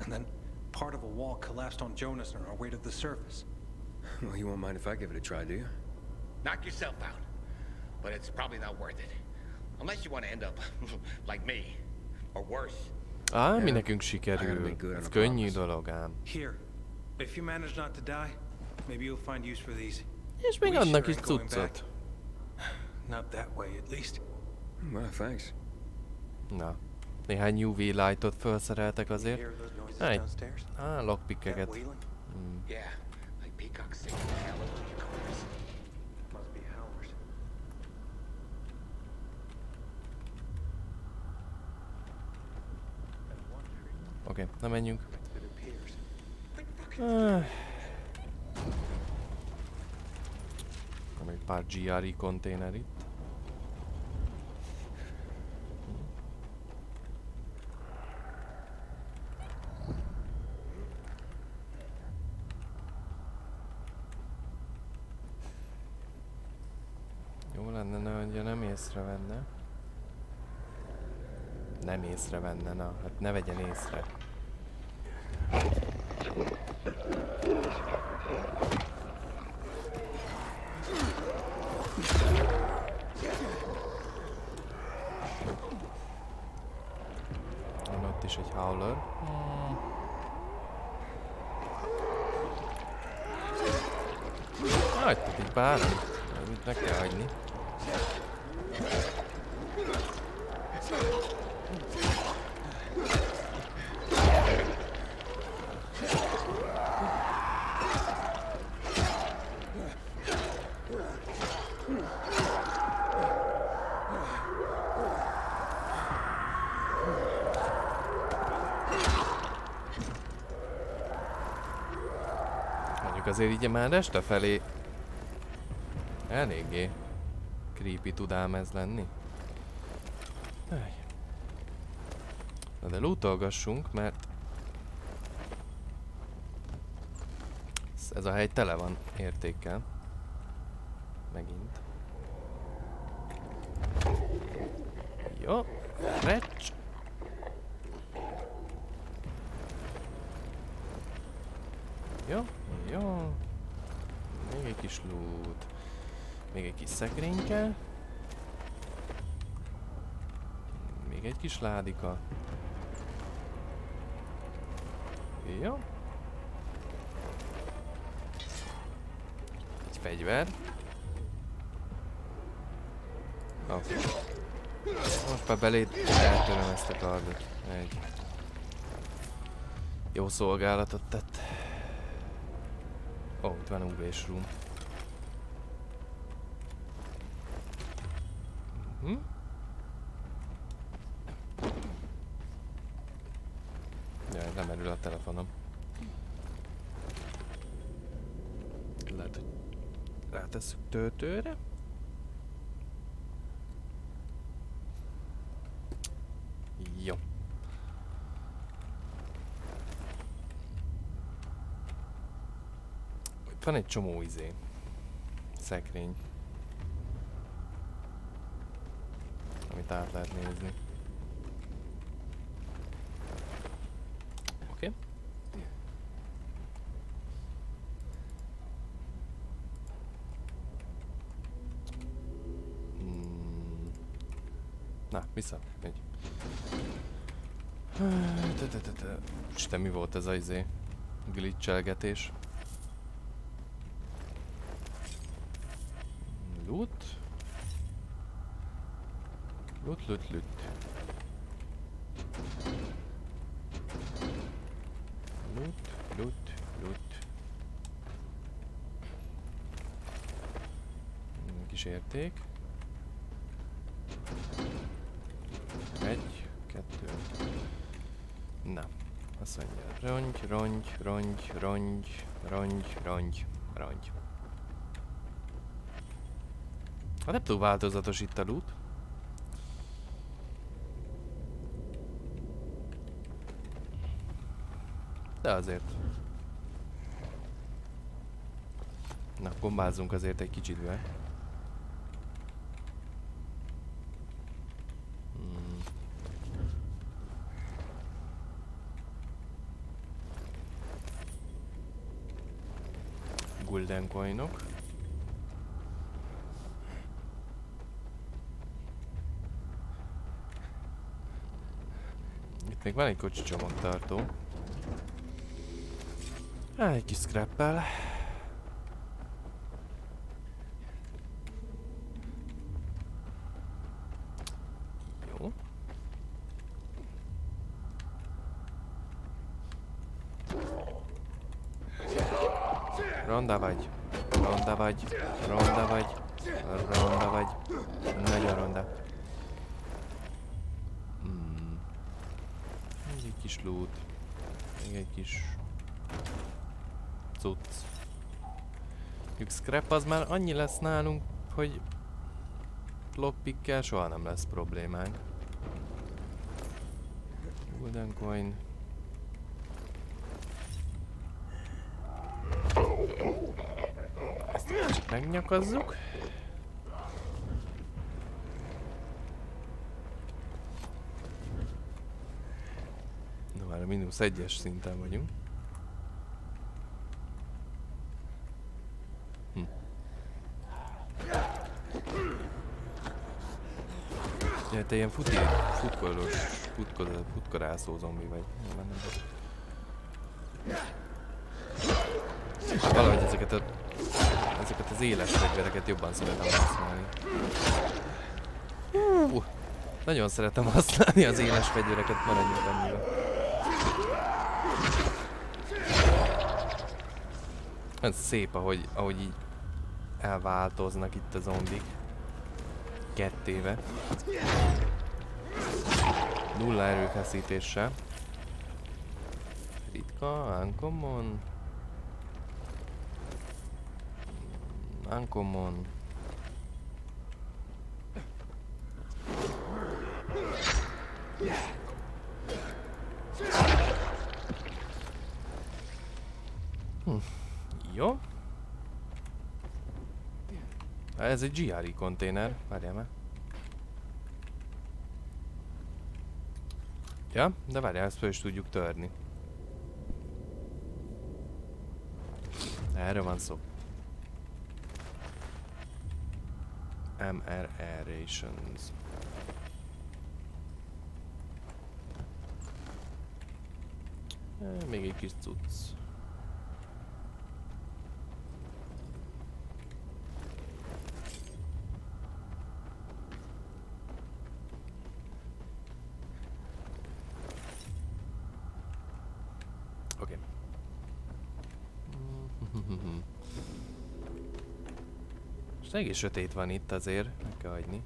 Speaker 14: And then part of a wall collapsed on Jonas on our way to the surface.
Speaker 13: Well, you won't mind if I give it a try, do you?
Speaker 15: Knock yourself out. But it's probably not worth it. Unless you want to end up like me. Or worse.
Speaker 1: Á, mi nekünk sikerül. Ez könnyű dolog ám.
Speaker 14: Here, if you manage not to die, maybe you'll find use for these.
Speaker 1: És még annak is cuccot.
Speaker 14: Not that way, at least.
Speaker 13: Well, thanks.
Speaker 1: Na, néhány UV lightot felszereltek azért. Lockpickeket.
Speaker 15: Yeah, like peacocks singing hallelujah chorus.
Speaker 14: Must be howlers.
Speaker 1: Oké, na menjünk. Van egy pár GRE konténer itt. Jó lenne, hogy nem észrevenne. Nem észrevenne, na, hát ne vegyen észre. Van ott is egy howler. Hagytuk itt bármit. Mit ne kell hagyni. Azért így már este felé eléggé creepy tud ám ez lenni. Na de lootolgassunk, mert ez a hely tele van értékkel. Megint. Jó, recs! Jó, jó. Még egy kis loot. Még egy kis szekrényke. Még egy kis ládika. Jó. Egy fegyver. Okay. Most már beléd eltöröm ezt a kardot. Egy. Jó szolgálatot tett. Ó, itt van UV-s room. Jaj, lemerül a telefonom. Lehet, hogy rátesszük töltőre. Jó. Van egy csomó szekrény, amit át lehet nézni. Vissza. Megy. Isten, mi volt ez a glitchelgetés? Loot. Loot. Kis érték. 1, 2. Na, azt mondja, rongy. Hát nem túl változatos itt a loot. De azért. Na, bombázzunk azért egy kicsit be. Golden coinok. Itt még van egy kocsi csomagtartó. Egy kis scrappel. Jó. Ronda vagy. Nagyon ronda. Egy kis loot. Még egy kis cucc. Scrap az már annyi lesz nálunk, hogy lockpickkel soha nem lesz problémánk. Golden coin. Ezt csak megnyakazzuk. Na már a -1-es szinten vagyunk. Ja, te ilyen futkorászó zombi vagy. Valahogy ezeket az éles fegyvereket jobban szeretem használni. Nagyon szeretem használni az éles fegyvereket, maradjunk annyira. Ez szép, ahogy így elváltoznak itt a zombik. Kettéve. Nulla erőfeszítéssel. Ritka, uncommon. Uncommon. Jó. Ez egy GRE konténer, várjál már. Ja, de várjál, ezt fel is tudjuk törni. Erről van szó. MRE rations. Még egy kis cucc. Oké. És egész sötét van itt azért, meg kell hagyni.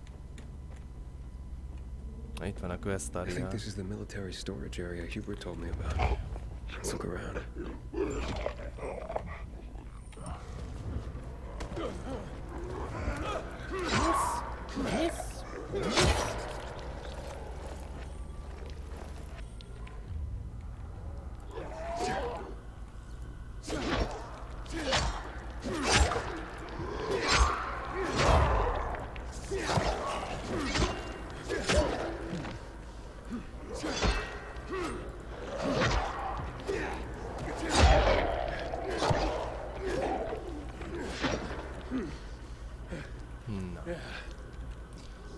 Speaker 1: Na, itt van a quest area.
Speaker 2: I think this is the military storage area Hubert told me about. Let's look around.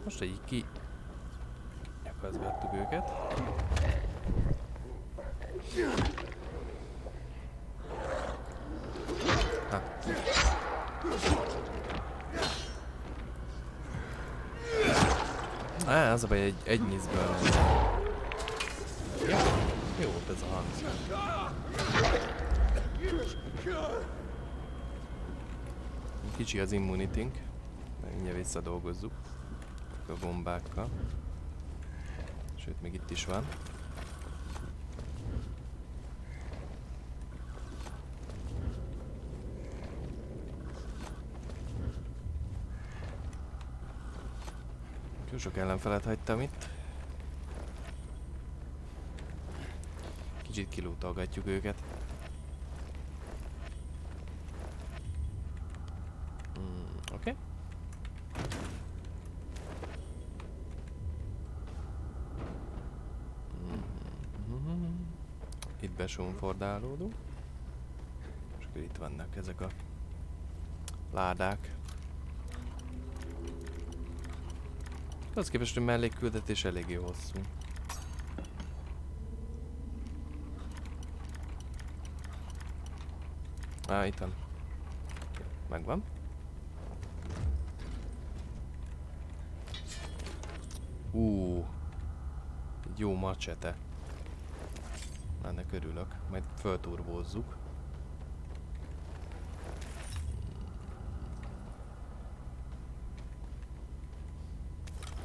Speaker 1: Most egy közbeadtuk őket. Ha. Á, az a baj, egy nyízből ment. Jó volt ez a hang. Kicsi az immunitink. Mindjárt visszadolgozzuk. A bombákkal. Sőt, még itt is van. Jó sok ellenfelet hagytam itt. Kicsit kilútolgatjuk őket. Oké. Itt besonfordálódunk. És akkor itt vannak ezek a ládák. Az képest, hogy mellékküldetés eléggé hosszú. Á, itt van. Megvan. Egy jó macsete. Ennek örülök. Majd fölturbózzuk.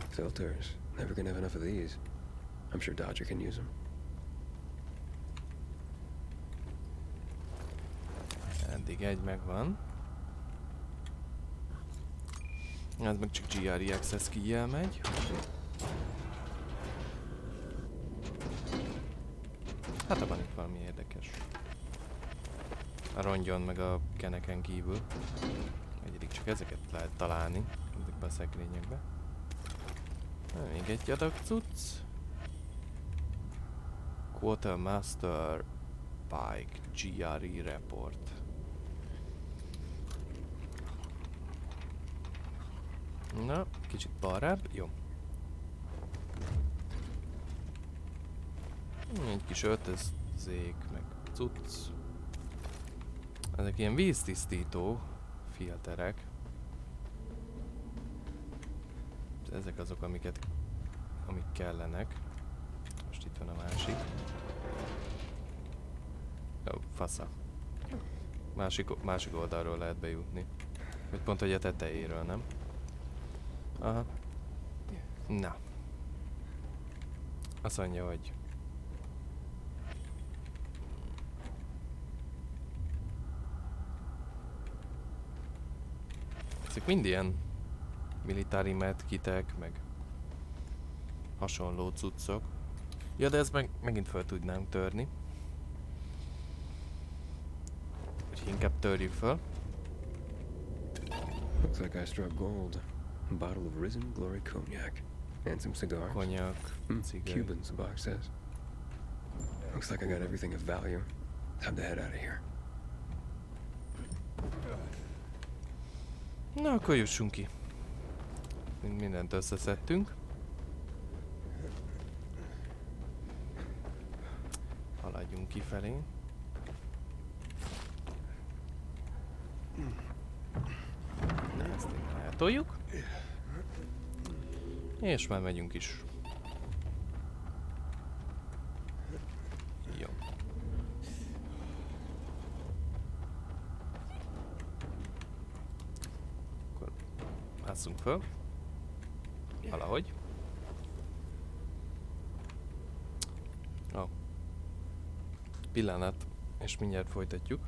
Speaker 2: Filters. Never gonna have enough of these. I'm sure Dodger can use them.
Speaker 1: Eddig egy megvan. Ez meg csak GRE Access key-jel megy. Hát abban itt valami érdekes. A rongyon meg a keneken kívül. Egyedik csak ezeket lehet találni. Ezekbe a szekrényekbe. Még egy adag cucc. Quartermaster Pike GRE Report. Na, kicsit balrább, jó. Egy kis öltözék, meg cucc. Ezek ilyen víztisztító filterek. Ezek azok, amik kellenek. Most itt van a másik. Jó, fasza. Másik oldalról lehet bejutni. Vagy pont, hogy a tetejéről, nem? Aha. Na. Azt mondja, hogy... Ezek mind ilyen militári medkitek, meg hasonló cuccok. Ja, de ezt megint fel tudnánk törni. Úgyhogy inkább törjük fel.
Speaker 2: Looks like I struck gold. A bottle of Risen Glory cognac. And some cigars.
Speaker 1: Cognac, cigar.
Speaker 2: Cubans, the box says. Looks like I got everything of value. Time to head out of here.
Speaker 1: Na, akkor jussunk ki. Mindent összeszedtünk. Haladjunk kifelé. Na, ezt én eltoljuk. És már megyünk is. Jó. Akkor másszunk föl. Valahogy. Pillanat, és mindjárt folytatjuk.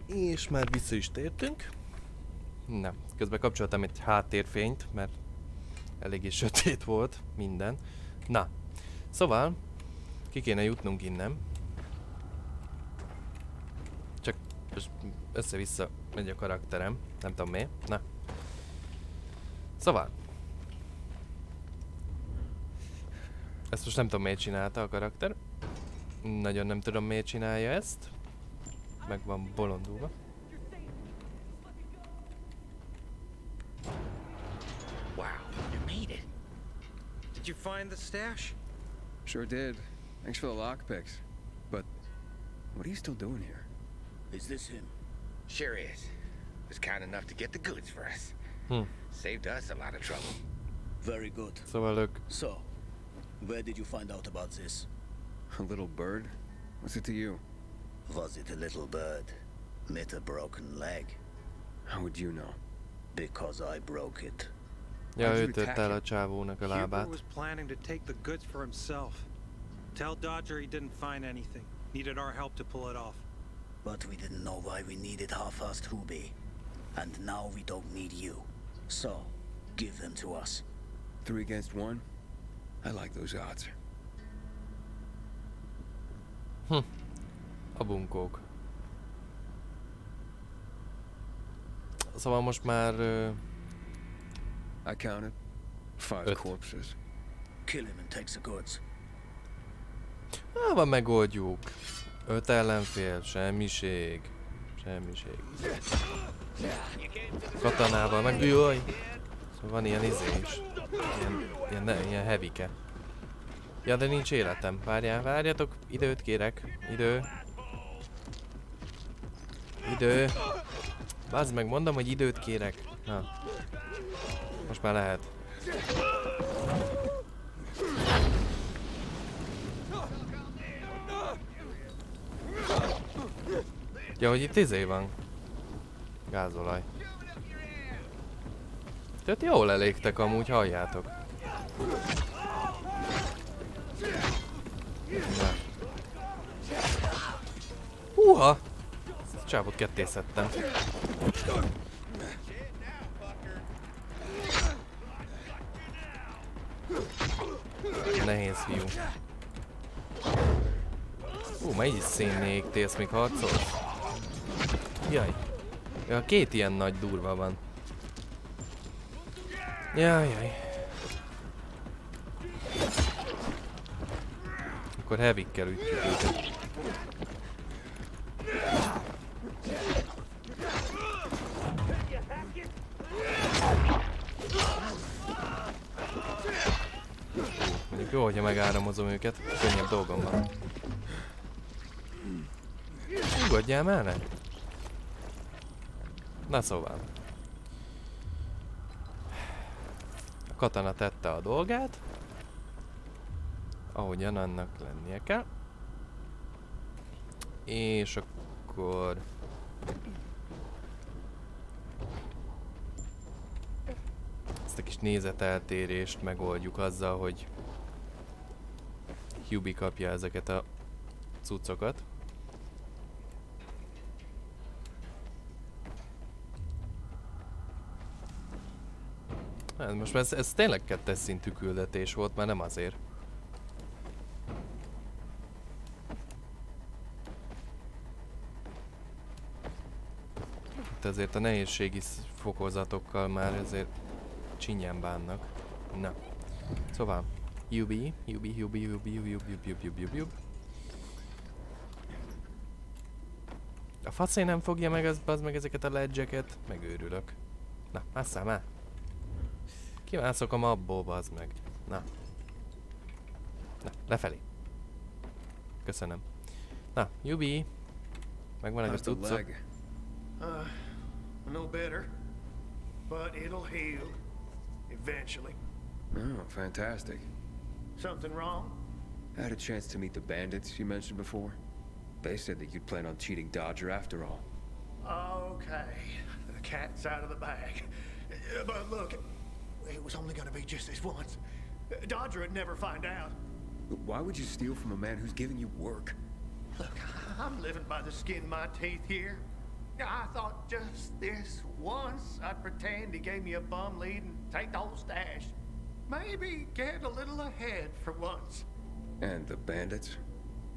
Speaker 1: És már vissza is tértünk. Na, közben kapcsoltam egy háttérfényt, mert eléggé sötét volt minden. Na, szóval ki kéne jutnunk innen. Csak össze-vissza megy a karakterem, nem tudom miért. Na. Szóval. Ezt most nem tudom miért csinálta a karakter. Nagyon nem tudom miért csinálja ezt. Meg van bolondulva.
Speaker 4: Wow, you made it. Did you find the stash?
Speaker 13: Sure did. Thanks for the lockpicks. But what are you still doing here?
Speaker 15: Is this him? Sure is. Was kind enough to get the goods for us. Saved us a lot of trouble.
Speaker 10: Very good.
Speaker 1: Szóval ők...
Speaker 10: So, where did you find out about this?
Speaker 13: A little bird? What's it to you?
Speaker 10: Was it a little bird? Met a broken leg?
Speaker 13: How would you know?
Speaker 10: Because I broke it.
Speaker 1: Ja, ő tört el a csávónak a
Speaker 14: Huber
Speaker 1: lábát.
Speaker 14: was planning to take the goods for himself. Tell Dodger he didn't find anything. Needed our help to pull it off.
Speaker 10: But we didn't know why we needed half-assed Hubie. And now we don't need you. So, give them to us.
Speaker 13: 3 against 1? I like those odds.
Speaker 1: A bunkók. Szóval most már...
Speaker 13: I counted 5 corpses.
Speaker 10: Kill him and take the goods.
Speaker 1: Van, megoldjuk. 5 ellenfél, semmiség. Semmiség. Katanával, meg... Jaj! Szóval van ilyen izé is. Ilyen heavy-ke. Ja, de nincs életem. Várjatok. Időt kérek. Idő. Bázd meg, mondom, hogy időt kérek. Na. Most már lehet. Ja, hogy itt izé van. Gázolaj. Tehát jól elégtek amúgy, halljátok. Na. Húha! Csávot ketté szedtem. Nehéz fiú. Már így is szénné égtél, még harcolsz? Jaj. Ja, 2 ilyen nagy durva van. Jaj. Akkor heavy-kkel ütjük őket. Mondjuk jó, hogyha megáramozom őket, könnyebb dolgom van. Nyugodjál már le! Na szóval. A katana tette a dolgát. Ahogyan annak lennie kell. És akkor... ezt a kis nézeteltérést megoldjuk azzal, hogy Hubie kapja ezeket a cuccokat. Most ez tényleg 2-es szintű küldetés volt, már nem azért. Itt azért a nehézségi fokozatokkal már ezért csinyán bánnak. Na. Szóval, Hubie. A faszé nem fogja meg meg ezeket a ledgeket, megőrülök. Na, másszál már! Kimászok a mapból, bazd meg. Na, lefelé. Köszönöm. Na, Hubie. Megvan egy cuccok.
Speaker 11: No better, but it'll heal eventually.
Speaker 13: Oh, fantastic.
Speaker 11: Something wrong?
Speaker 13: I had a chance to meet the bandits you mentioned before. They said that you'd plan on cheating Dodger after all.
Speaker 11: Okay, the cat's out of the bag. But look, it was only gonna be just this once. Dodger would never find out.
Speaker 13: But why would you steal from a man who's giving you work?
Speaker 11: Look, I'm living by the skin of my teeth here. I thought just this once I'd pretend he gave me a bum lead and take the whole stash. Maybe get a little ahead for once.
Speaker 13: And the bandits?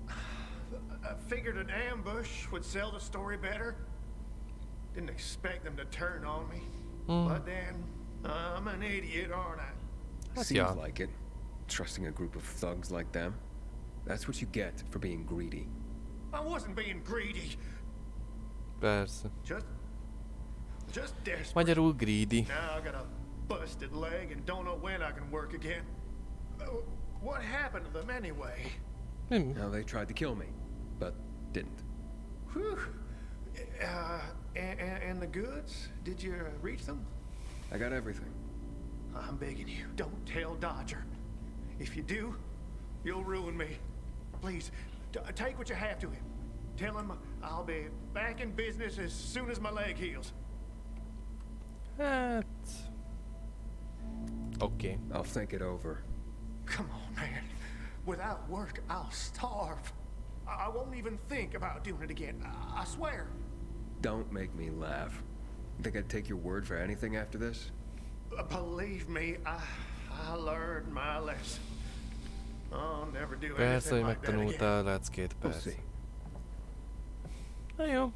Speaker 11: I figured an ambush would sell the story better. Didn't expect them to turn on me. But then, I'm an idiot, aren't I?
Speaker 13: Seems like it. Trusting a group of thugs like them. That's what you get for being greedy.
Speaker 11: I wasn't being greedy.
Speaker 1: Persze.
Speaker 11: Just desperate.
Speaker 1: Magyarul greedy.
Speaker 11: Now I got a busted leg and don't know when I can work again. What happened to them anyway?
Speaker 13: Now they tried to kill me, but didn't.
Speaker 11: Whew. And the goods? Did you reach them?
Speaker 13: I got everything.
Speaker 11: I'm begging you, don't tell Dodger. If you do, you'll ruin me. Please, take what you have to him. Tell him I'll be back in business as soon as my leg heals.
Speaker 1: Okay.
Speaker 13: I'll think it over.
Speaker 11: Come on, man. Without work, I'll starve. I won't even think about doing it again. I swear.
Speaker 13: Don't make me laugh. You think I'd take your word for anything after this?
Speaker 11: Believe me, I learned my lesson. I'll never do
Speaker 1: Persze, hogy
Speaker 11: anything like that again.
Speaker 1: megtanultál, leckét, persze. Na jó.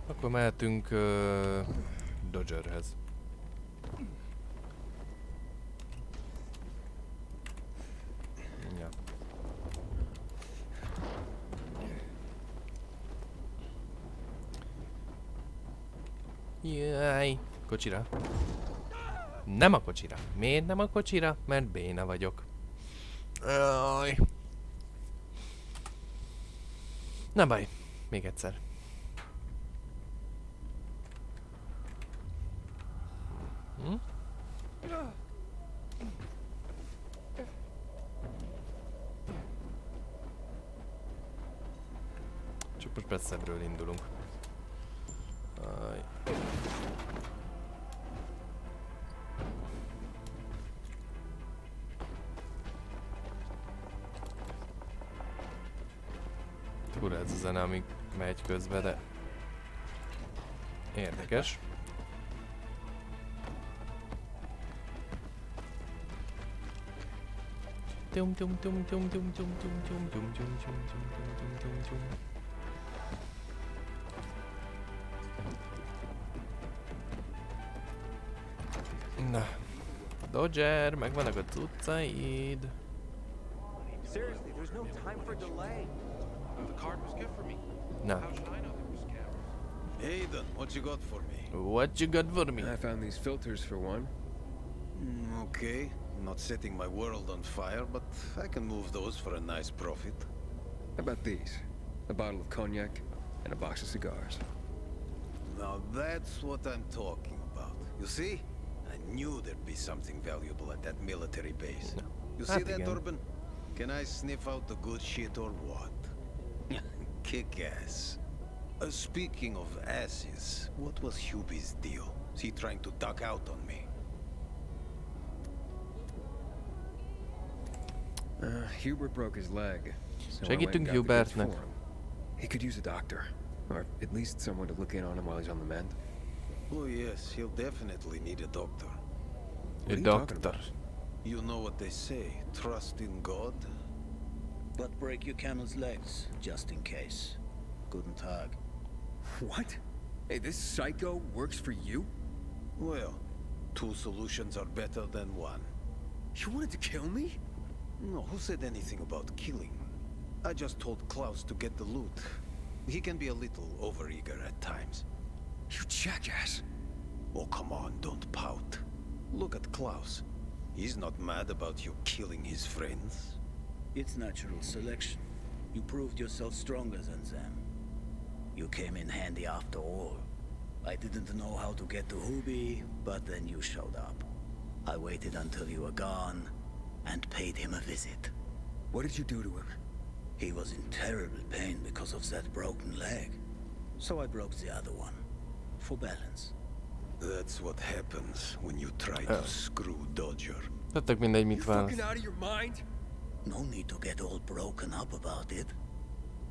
Speaker 1: Akkor mehetünk Dodgerhez. Ja. Jaj, kocsira. Nem a kocsira. Miért nem a kocsira? Mert béna vagyok. Jaj. Nem baj. Még egyszer. Csak most messzebbről indulunk. Aj. Fura ez a zene, amíg megy közben, de érdekes. Tum tum tum tum tum tum tum tum tum tum tum tum tum tum. Na, Dodger, megvannak a cuccaid.
Speaker 16: Seriously, there's no time for delay. The card was good for me.
Speaker 1: Na.
Speaker 16: How should I know there was cameras?
Speaker 8: Aiden, what you got for me?
Speaker 1: What you got for me?
Speaker 13: I found these filters for one.
Speaker 8: Okay. Not setting my world on fire, but I can move those for a nice profit.
Speaker 13: How about these? A bottle of cognac and a box of cigars.
Speaker 8: Now that's what I'm talking about. You see? I knew there'd be something valuable at that military base.
Speaker 1: No.
Speaker 8: You see that, Urban? Can I sniff out the good shit or what? Kick ass. Speaking of asses, what was Hubie's deal? Is he trying to duck out on me?
Speaker 13: Hubert broke his leg. So
Speaker 1: Segítünk
Speaker 13: I went and got the goods
Speaker 1: Hubertnek.
Speaker 13: for him. He could use a doctor. Or at least someone to look in on him while he's on the mend.
Speaker 8: Oh yes, he'll definitely need a doctor.
Speaker 1: A doctor.
Speaker 8: You know what they say, trust in God.
Speaker 10: But break your camel's legs, just in case. Guten Tag.
Speaker 13: What? Hey, this psycho works for you?
Speaker 8: Well, two solutions are better than one.
Speaker 13: You wanted to kill me?
Speaker 8: No, who said anything about killing? I just told Klaus to get the loot. He can be a little overeager at times.
Speaker 13: You jackass!
Speaker 8: Oh, come on, don't pout. Look at Klaus. He's not mad about you killing his friends.
Speaker 10: It's natural selection. You proved yourself stronger than them. You came in handy after all. I didn't know how to get to Hubie, but then you showed up. I waited until you were gone, and paid him a visit.
Speaker 13: What did you do to him?
Speaker 10: He was in terrible pain because of that broken leg. So I broke the other one. For balance.
Speaker 8: That's what happens when you try to screw Dodger.
Speaker 1: Tettek mindegy, mit választ.
Speaker 8: Fucking out of your mind? No need to get all broken up about it.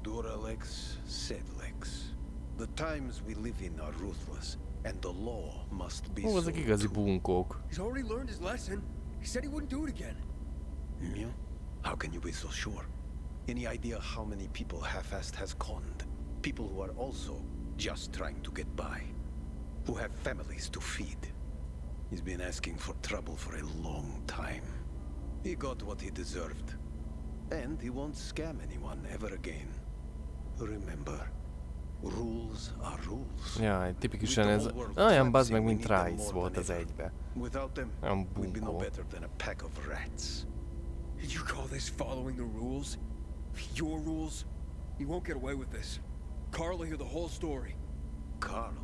Speaker 8: Duralex, Sedlex. The times we live in are ruthless, and the law must be
Speaker 1: Ó, ezek
Speaker 8: so
Speaker 1: igazi
Speaker 8: too.
Speaker 1: bunkók.
Speaker 13: He's already learned his lesson. He said he wouldn't do it again.
Speaker 8: Yeah? How can you be so sure? Any idea how many people half-assed has conned? People who are also just trying to get by. Who have families to feed. He's been asking for trouble for a long time. He got what he deserved. And he won't scam anyone ever again. Remember, rules are rules.
Speaker 1: Jaj, tipikusan ez olyan bazd meg, mint Rice volt az egybe.
Speaker 8: Without them,
Speaker 1: Olyan
Speaker 8: we'd be no
Speaker 1: bunkó.
Speaker 8: better than a pack of rats.
Speaker 13: Did you call this following the rules? Your rules? You won't get away with this. Carl will hear the whole story.
Speaker 8: Carl?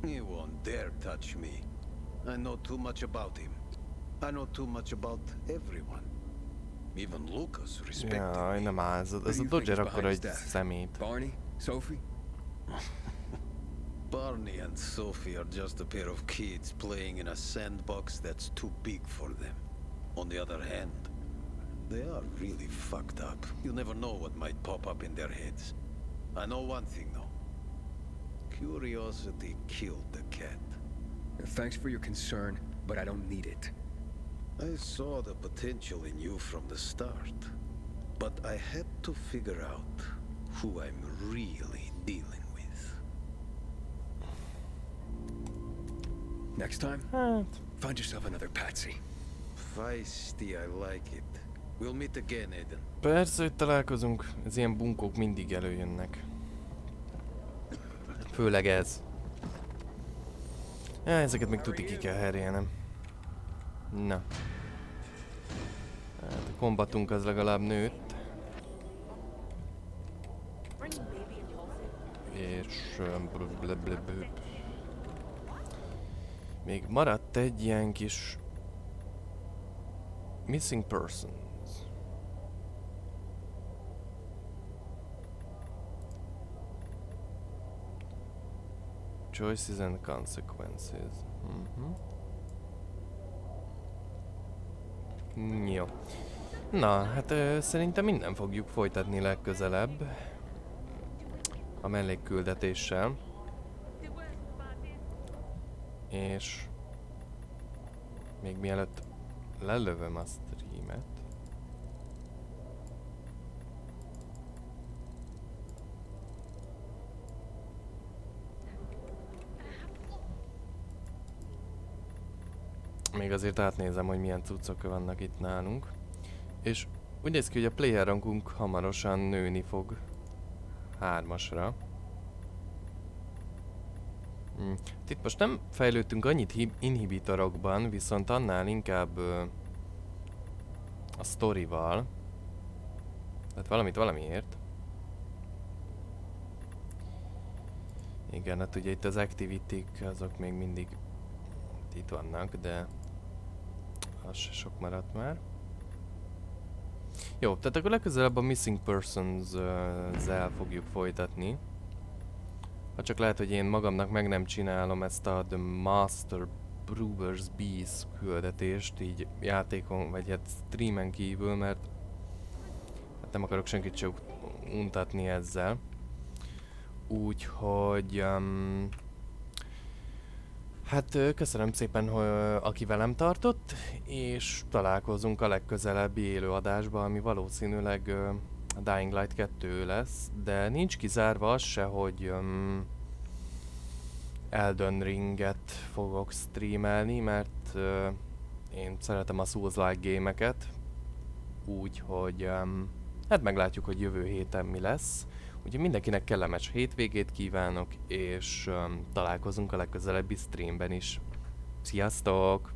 Speaker 8: He won't dare touch me. I know too much about him. I know too much about everyone. Even Lucas respected
Speaker 1: Jaj, nem állsz. Ez a Dodger akkor egy szemét.
Speaker 13: Barney? Sophie?
Speaker 8: Barney and Sophie are just a pair of kids playing in a sandbox that's too big for them. On the other hand, they are really fucked up. You never know what might pop up in their heads. I know one thing though. Curiosity killed the cat.
Speaker 13: Thanks for your concern, but I don't need it.
Speaker 8: I saw the potential in you from the start, but I had to figure out who I'm really dealing with.
Speaker 13: Next time,
Speaker 1: Hát,
Speaker 13: find yourself another patsy.
Speaker 8: Feisty, I like it. We'll meet again, Aiden.
Speaker 1: persze, hogy találkozunk. Ez ilyen bunkók mindig előjönnek. Főleg ez. Ja, ezeket még tuti ki kell herélnem. Na. Hát a kombatunk az legalább nőtt. És... még maradt egy ilyen kis... missing persons. Choices and consequences. Jó. Na, hát szerintem minden fogjuk folytatni legközelebb. A mellékküldetéssel. És... még mielőtt lelövöm a streamet. Még azért átnézem, hogy milyen cuccok vannak itt nálunk. És úgy néz ki, hogy a player rankunk hamarosan nőni fog 3-asra. Itt most nem fejlődtünk annyit inhibitorokban, viszont annál inkább a sztorival. Tehát valamit valamiért. Igen, hát ugye itt az activity-k azok még mindig itt vannak, de az se sok maradt már. Jó, tehát akkor legközelebb a Missing Persons-zel fogjuk folytatni. Ha csak lehet, hogy én magamnak meg nem csinálom ezt a The Master Brewer's Bees küldetést így játékon, vagy hát streamen kívül, mert hát nem akarok senkit se untatni ezzel. Úgyhogy... hát köszönöm szépen, hogy aki velem tartott, és találkozunk a legközelebbi élőadásban, ami valószínűleg a Dying Light 2 lesz, de nincs kizárva az se, hogy Elden Ringet fogok streamelni, mert én szeretem a Souls-like gémeket, úgyhogy hát meglátjuk, hogy jövő héten mi lesz. Úgyhogy mindenkinek kellemes hétvégét kívánok, és találkozunk a legközelebbi streamben is. Sziasztok!